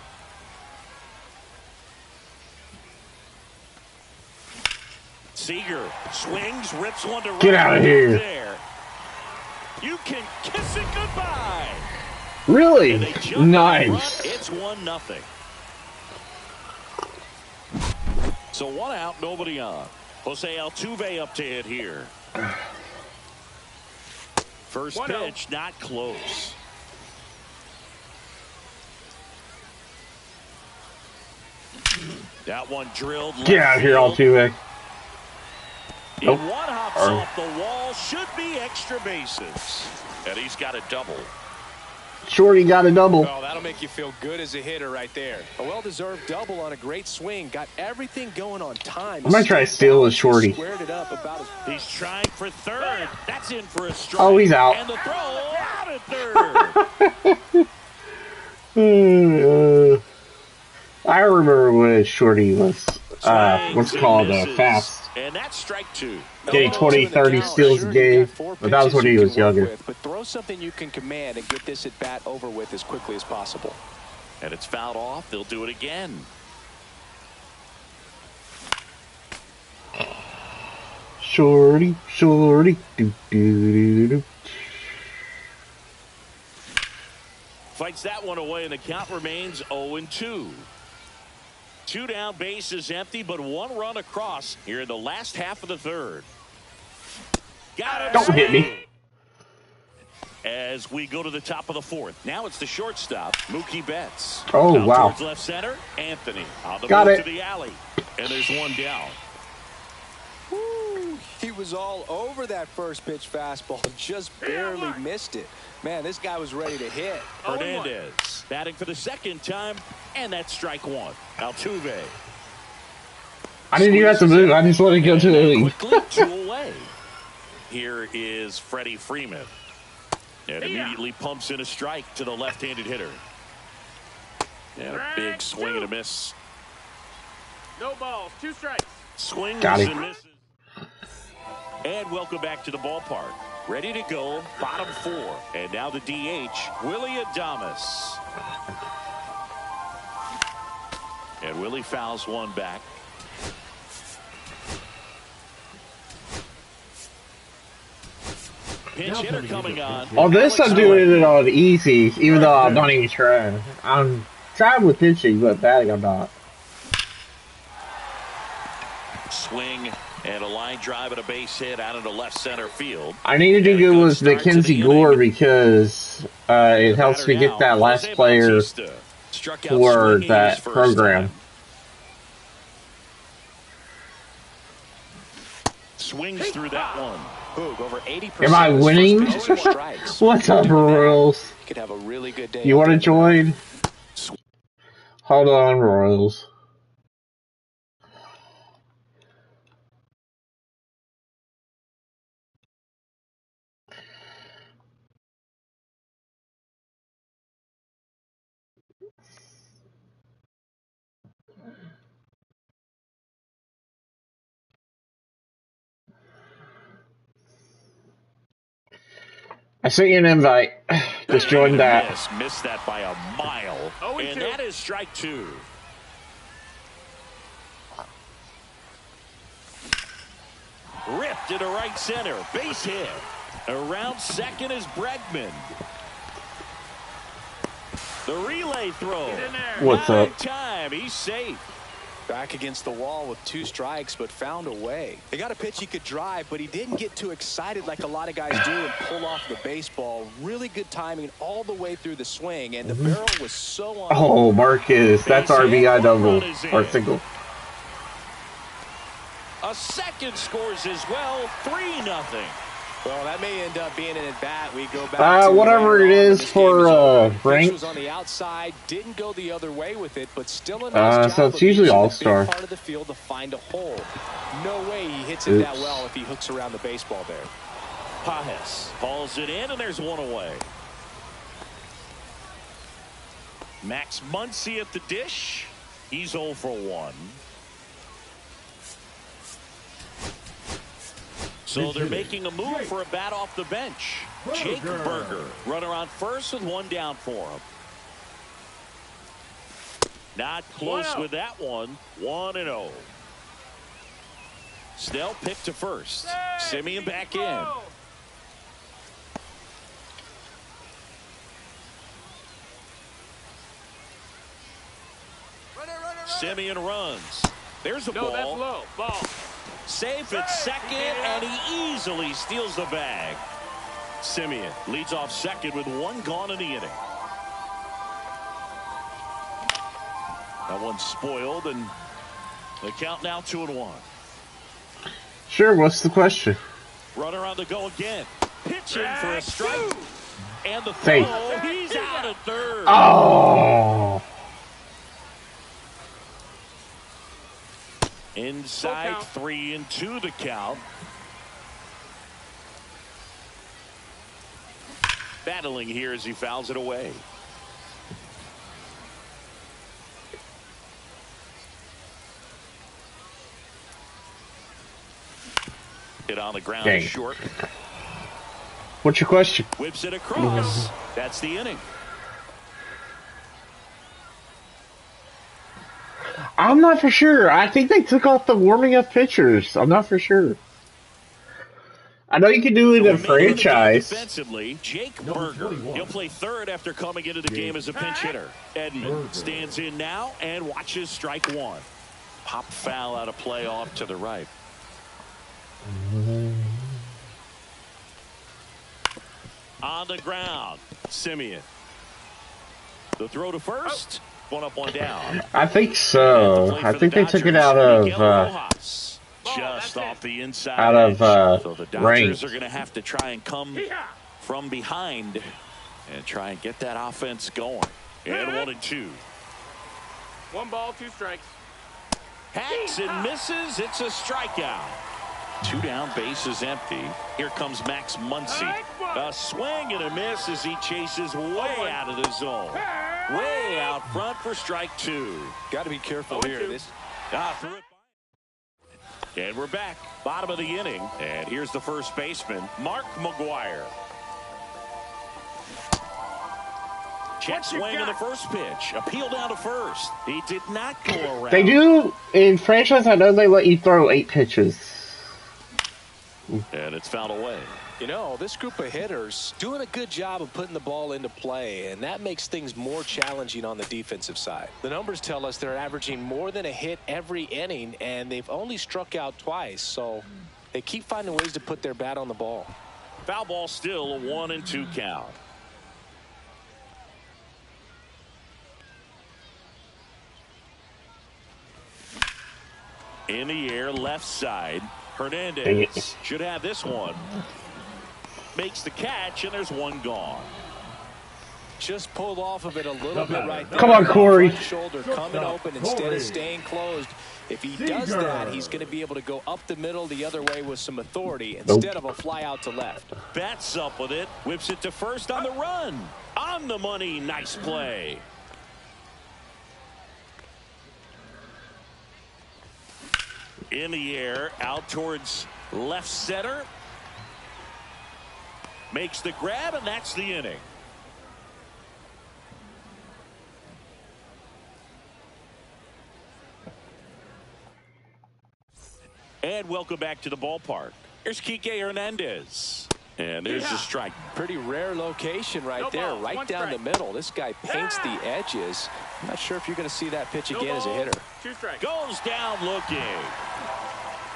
Seager swings, rips one to right. Get out of here. There. You can kiss it goodbye. Really? Nice. It's 1-0. So 1 out, nobody on. Jose Altuve up to hit here. First pitch, not close. That one drilled. Get out of here, Altuve. Nope. One hops off the wall, should be extra bases. And he's got a double. Shorty got a double. Oh, that'll make you feel good as a hitter right there. A well-deserved double on a great swing. Got everything going on time. I'm going to try to steal a Shorty. Squared it up about he's trying for third. That's in for a strike. Oh, he's out. And the throw out at third. I remember when Shorty was what's called fast. And that's strike 2. Getting 20, 30 steals a game, but that was when he was younger. But throw something you can command and get this at bat over with as quickly as possible. And it's fouled off. They'll do it again. Shorty, Shorty, do do do do. Fights that one away, and the count remains 0-2. 2 down, bases empty, but 1 run across here in the last half of the third. Got it. Don't hit me. As we go to the top of the 4th. Now it's the shortstop, Mookie Betts. Oh, now wow. Towards left center, Anthony. On the Got move it. to the alley. And there's 1 down. Woo, he was all over that first pitch fastball. Just barely missed it. Man, this guy was ready to hit. Hernandez batting for the second time, and that's strike 1. Altuve. I didn't even have to move. I just wanted to go to the lead. Quickly 2 away. Here is Freddie Freeman. And immediately pumps in a strike to the left-handed hitter. And a big swing and a miss. No balls, 2 strikes. Swings Got it. and misses. And welcome back to the ballpark. Ready to go, bottom 4. And now the DH, Willie Adames. And Willie fouls one back. Pinch hitter coming on. On this, I'm doing it on easy, even though I'm not even trying. I'm trying with pitching, but batting, I'm not. Swing and a line drive and a base hit out into left center field. I need to do good with Mackenzie Gore because it helps me get that last player for that program. Swings through that one. Boog, over 80%. Am I winning? What's up, Royals? Could have a really good day. You want to join? Hold on, Royals. I sent you an invite. Just join that. Missed that by a mile. And that is strike two. Ripped into right center. Base hit. Around second is Bregman. The relay throw. What's up? Time. He's safe. Back against the wall with 2 strikes, but found a way. They got a pitch he could drive, but he didn't get too excited like a lot of guys do and pull off the baseball. Really good timing all the way through the swing, and the barrel was so on. Oh, Marcus, that's RBI double or single. A second scores as well. 3-0. Well, that may end up being an at-bat. We go back to whatever it is for rank. Was on the outside, didn't go the other way with it, but still a nice job. So it's usually all-star. Part of the field to find a hole. No way he hits it that well if he hooks around the baseball there. Pajes hauls it in, and there's one away. Max Muncy at the dish. He's 0 for 1. So they're making a move for a bat off the bench. Jake Berger, runner on first with 1 down for him. Not close with that one. 1-0. Snell picked to first. Simeon back in. Simeon runs. There's a ball. That's low. Ball. Safe at second, and he easily steals the bag. Simeon leads off second with 1 gone in the inning. That one's spoiled, and the count now 2-1. Sure, what's the question? Runner on the go again. Pitching for a strike. And the throw. He's out at third. Oh! Inside 3-2 the count. Battling here as he fouls it away. Hit on the ground. Dang. Short. What's your question? Whips it across. That's the inning. I'm not for sure. I think they took off the warming up pitchers. I'm not for sure. I know you can do it in franchise. Defensively, Jake Berger. He'll play third after coming into the game as a pinch hitter. Edmund stands in now and watches strike 1. Pop foul out of play off to the right. On the ground, Simeon. The throw to first. 1 up, 1 down. I think so. I think they took it out of just off the inside. Out of so the Dodgers range. are going to have to try and come from behind and try and get that offense going. And 1-2. 1 ball, 2 strikes. Hacks and misses. It's a strikeout. 2 down, base is empty. Here comes Max Muncy. A swing and a miss as he chases way out of the zone. Way out front for strike 2. Got to be careful here. Threw it. And we're back. Bottom of the inning. And here's the first baseman, Mark McGuire. Check swing in the first pitch. Appeal down to first. He did not go around. They do, in franchise, I know they let you throw 8 pitches. And it's fouled away. You know, this group of hitters doing a good job of putting the ball into play, and that makes things more challenging on the defensive side. The numbers tell us they're averaging more than a hit every inning, and they've only struck out twice, so they keep finding ways to put their bat on the ball. Foul ball, still a 1-2 count. In the air, left side. Hernandez should have this one. Makes the catch, and there's one gone. Just pulled off of it a little bit right there. Come on, Corey. Front shoulder coming open instead of staying closed. If he does that, he's going to be able to go up the middle the other way with some authority instead of a fly out to left. Bats up with it. Whips it to first on the run. On the money. Nice play. In the air, out towards left center. Makes the grab, and that's the inning. And welcome back to the ballpark. Here's Kike Hernandez. And there's the strike. Pretty rare location right there, right down the middle. This guy paints the edges. I'm not sure if you're going to see that pitch again as a hitter. 2 strikes. Goes down looking.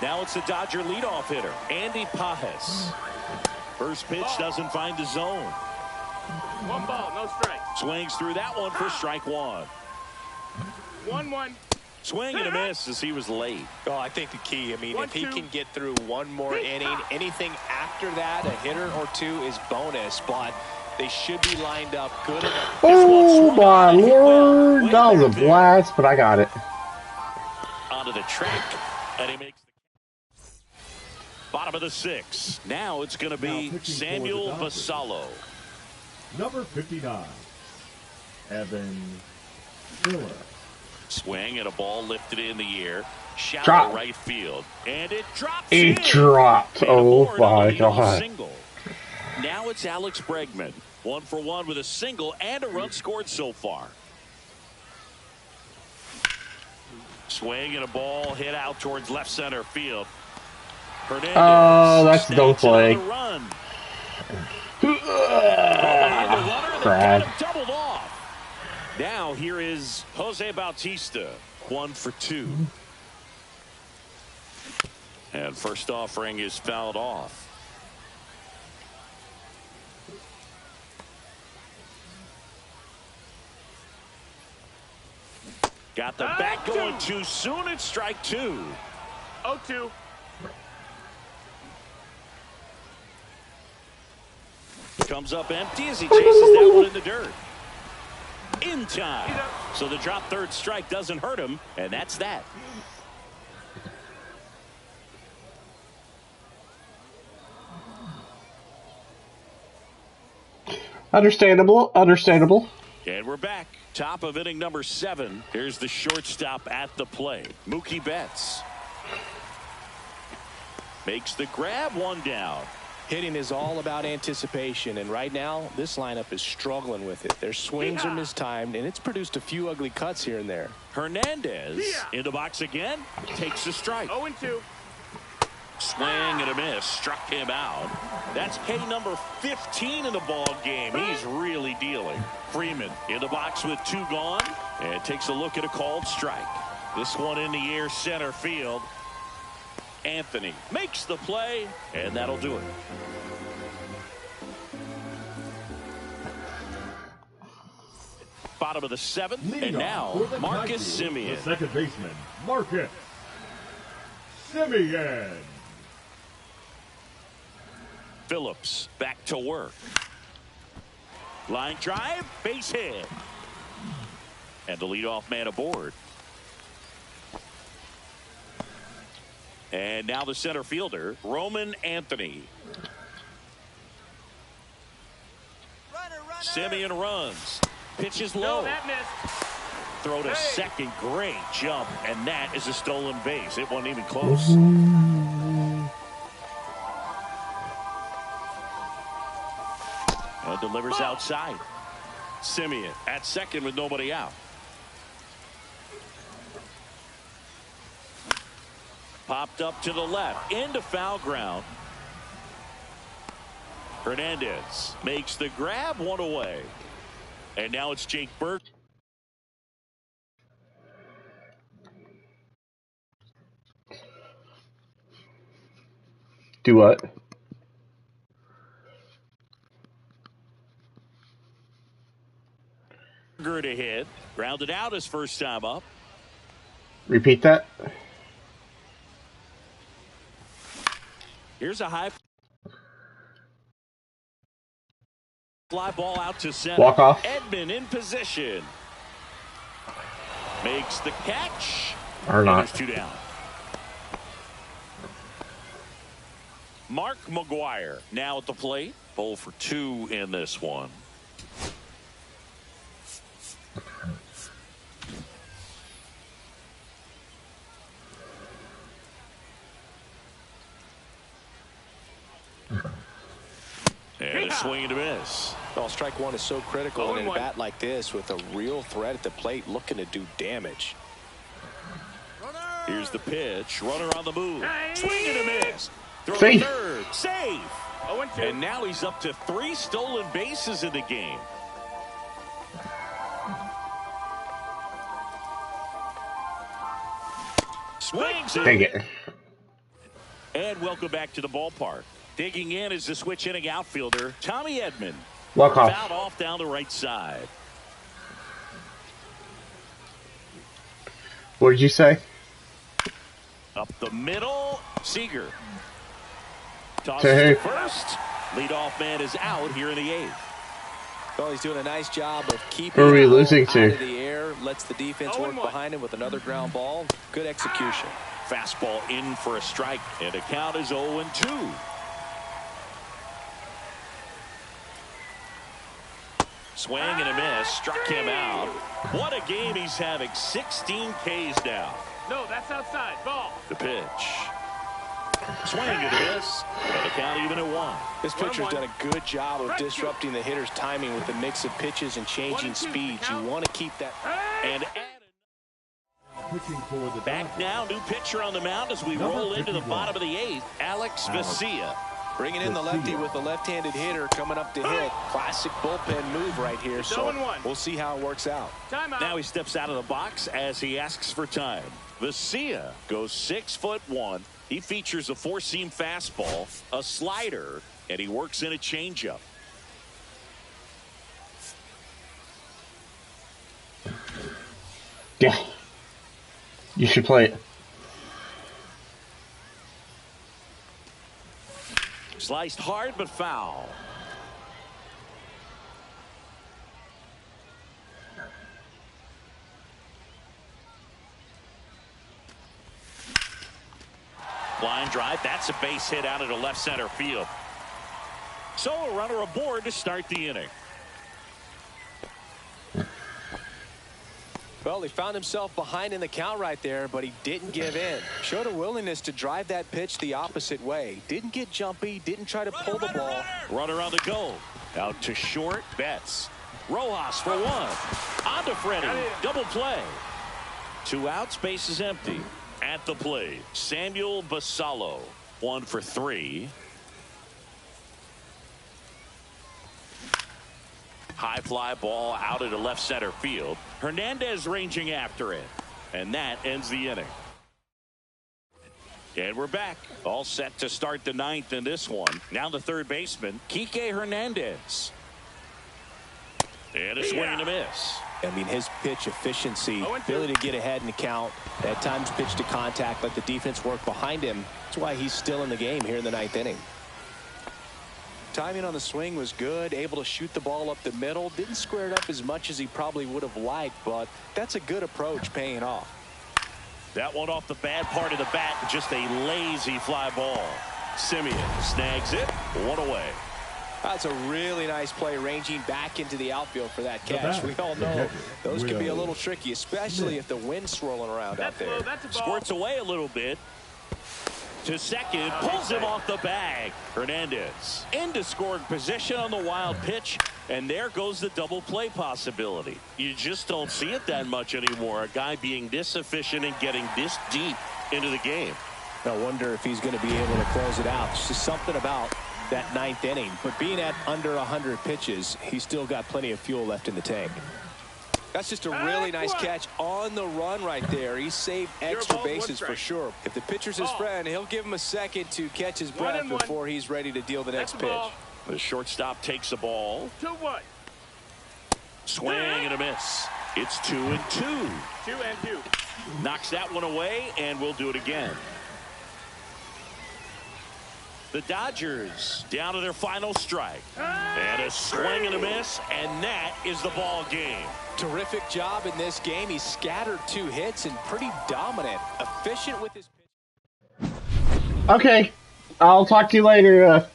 Now it's the Dodger leadoff hitter, Andy Pajes. First pitch doesn't find the zone. 1 ball, no strike. Swings through that one for strike 1. 1-1. Swing and a miss as he was late. Oh, I think the key, I mean, if he can get through one more inning, anything after that, a hitter or two is bonus, but they should be lined up good enough. Oh, my Lord. That was a blast, but I got it. Onto the track, and he makes the bottom of the 6th. Now it's going to be Samuel Basallo. Number 59, Evan Miller. Swing and a ball lifted in the air. Shallow Drop. right field. And it drops It in. dropped. And Oh, aboard on my the leadoff God. single. Now it's Alex Bregman. 1 for 1 with a single and a run scored so far. Swing and a ball hit out towards left center field. Hernandez. Oh, that's no snags play. another run. Crap. Doubled off. Now here is Jose Bautista. 1 for 2. And first offering is fouled off. Got the bat going too soon. It's strike 2. 0-2. Comes up empty as he chases that one in the dirt. In time. So the drop third strike doesn't hurt him, and that's that. Understandable. Understandable. And we're back. Top of inning number 7. Here's the shortstop at the plate. Mookie Betts. Makes the grab, 1 down. Hitting is all about anticipation, and right now this lineup is struggling with it. Their swings are mistimed, and it's produced a few ugly cuts here and there. Hernandez in the box again. Takes the strike. 0-2. Swing and a miss. Struck him out. That's K number 15 in the ball game. He's really dealing. Freeman in the box with 2 gone, and takes a look at a called strike. This one in the air, center field. Anthony makes the play, and that'll do it. Bottom of the 7th, and now Marcus Semien. The second baseman, Marcus Semien. Phillips back to work. Line drive, base hit. And the leadoff man aboard. And now the center fielder, Roman Anthony. Semien runs. Pitches low. No, that missed. Throw to second. Great jump. And that is a stolen base. It wasn't even close. And delivers outside. Semien at second with nobody out. Popped up to the left into foul ground. Hernandez makes the grab, one away. And now it's Jake Burke. Do what? To hit. Grounded out his first time up. Repeat that. Here's a high fly ball out to center. Walk off. Edman in position. Makes the catch. Or not. There's 2 down. Mark McGuire now at the plate. 0 for 2 in this one. And a swing and a miss. Well, strike one is so critical in a bat like this with a real threat at the plate looking to do damage. Here's the pitch. Runner on the move. Swing and a miss. Throw Safe. to third. Safe. And now he's up to 3 stolen bases in the game. Swings. Dang it. And welcome back to the ballpark. Digging in is the switch inning outfielder, Tommy Edman. Walk off. Fouled off down the right side. What did you say? Up the middle, Seager. Tosses Hey. to first. Leadoff man is out here in the 8th. Well, he's doing a nice job of keeping Who are we the ball losing out to? of the air. Lets the defense work behind him with another ground ball. Good execution. Fastball in for a strike, and the count is 0-2. Swing and a miss, struck him out. What a game he's having. 16 Ks now. No, that's outside. Ball. The pitch. Swing and a miss, and the count even at 1. This pitcher's done a good job of disrupting the hitter's timing with the mix of pitches and changing speeds. You want to keep that. And Pitching for the back now, new pitcher on the mound as we roll into the bottom of the 8th, Alex Vesia. Bringing in the lefty with the left-handed hitter coming up to hit. Classic bullpen move right here. So we'll see how it works out. Now he steps out of the box as he asks for time. Vesia goes 6'1". He features a 4-seam fastball, a slider, and he works in a changeup. Yeah. You should play it. Sliced hard but foul. Line drive. That's a base hit out into left center field. So a runner aboard to start the inning. Well, he found himself behind in the count right there, but he didn't give in. Showed a willingness to drive that pitch the opposite way. Didn't get jumpy, didn't try to pull the ball. Runner on the go. Out to short. Betts. Rojas for 1. On to Freddie. Double play. 2 outs. Base is empty. At the plate, Samuel Basallo. 1 for 3. High fly ball out into left center field. Hernandez ranging after it. And that ends the inning. And we're back. All set to start the 9th in this one. Now the third baseman, Kike Hernandez. And a swing and a miss. I mean, his pitch efficiency, ability to get ahead in the count, at times pitch to contact, let the defense work behind him. That's why he's still in the game here in the 9th inning. Timing on the swing was good, able to shoot the ball up the middle. Didn't square it up as much as he probably would have liked, but that's a good approach paying off. That one off the bad part of the bat, just a lazy fly ball. Simeon snags it, 1 away. That's a really nice play ranging back into the outfield for that catch. We all know those can be a little tricky, especially if the wind's swirling around out there. Squirts away a little bit. To second, pulls him off the bag. Hernandez into scoring position on the wild pitch, and there goes the double play possibility. You just don't see it that much anymore. A guy being this efficient and getting this deep into the game. I wonder if he's going to be able to close it out. It's just something about that ninth inning. But being at under 100 pitches, he's still got plenty of fuel left in the tank. That's just a really nice catch on the run right there. He saved extra bases for sure. If the pitcher's his friend, he'll give him a second to catch his breath before he's ready to deal the next pitch. The shortstop takes the ball. 2-1. Swing and a miss. It's 2-2. 2-2. Knocks that one away, and we'll do it again. The Dodgers down to their final strike. And a swing and a miss, and that is the ball game. Terrific job in this game. He scattered 2 hits and pretty dominant. Efficient with his pitch. Okay, I'll talk to you later.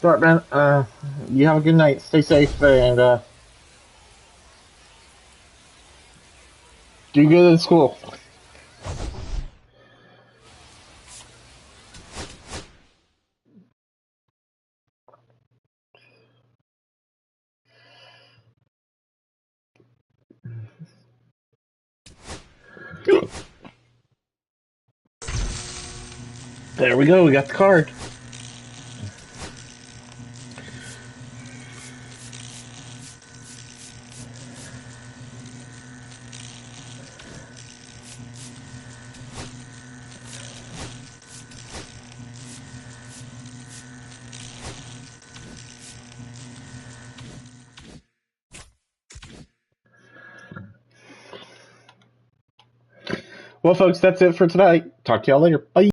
Dartman, you have a good night. Stay safe and do good in school. There we go, we got the card. Well, folks, that's it for tonight. Talk to y'all later. Bye.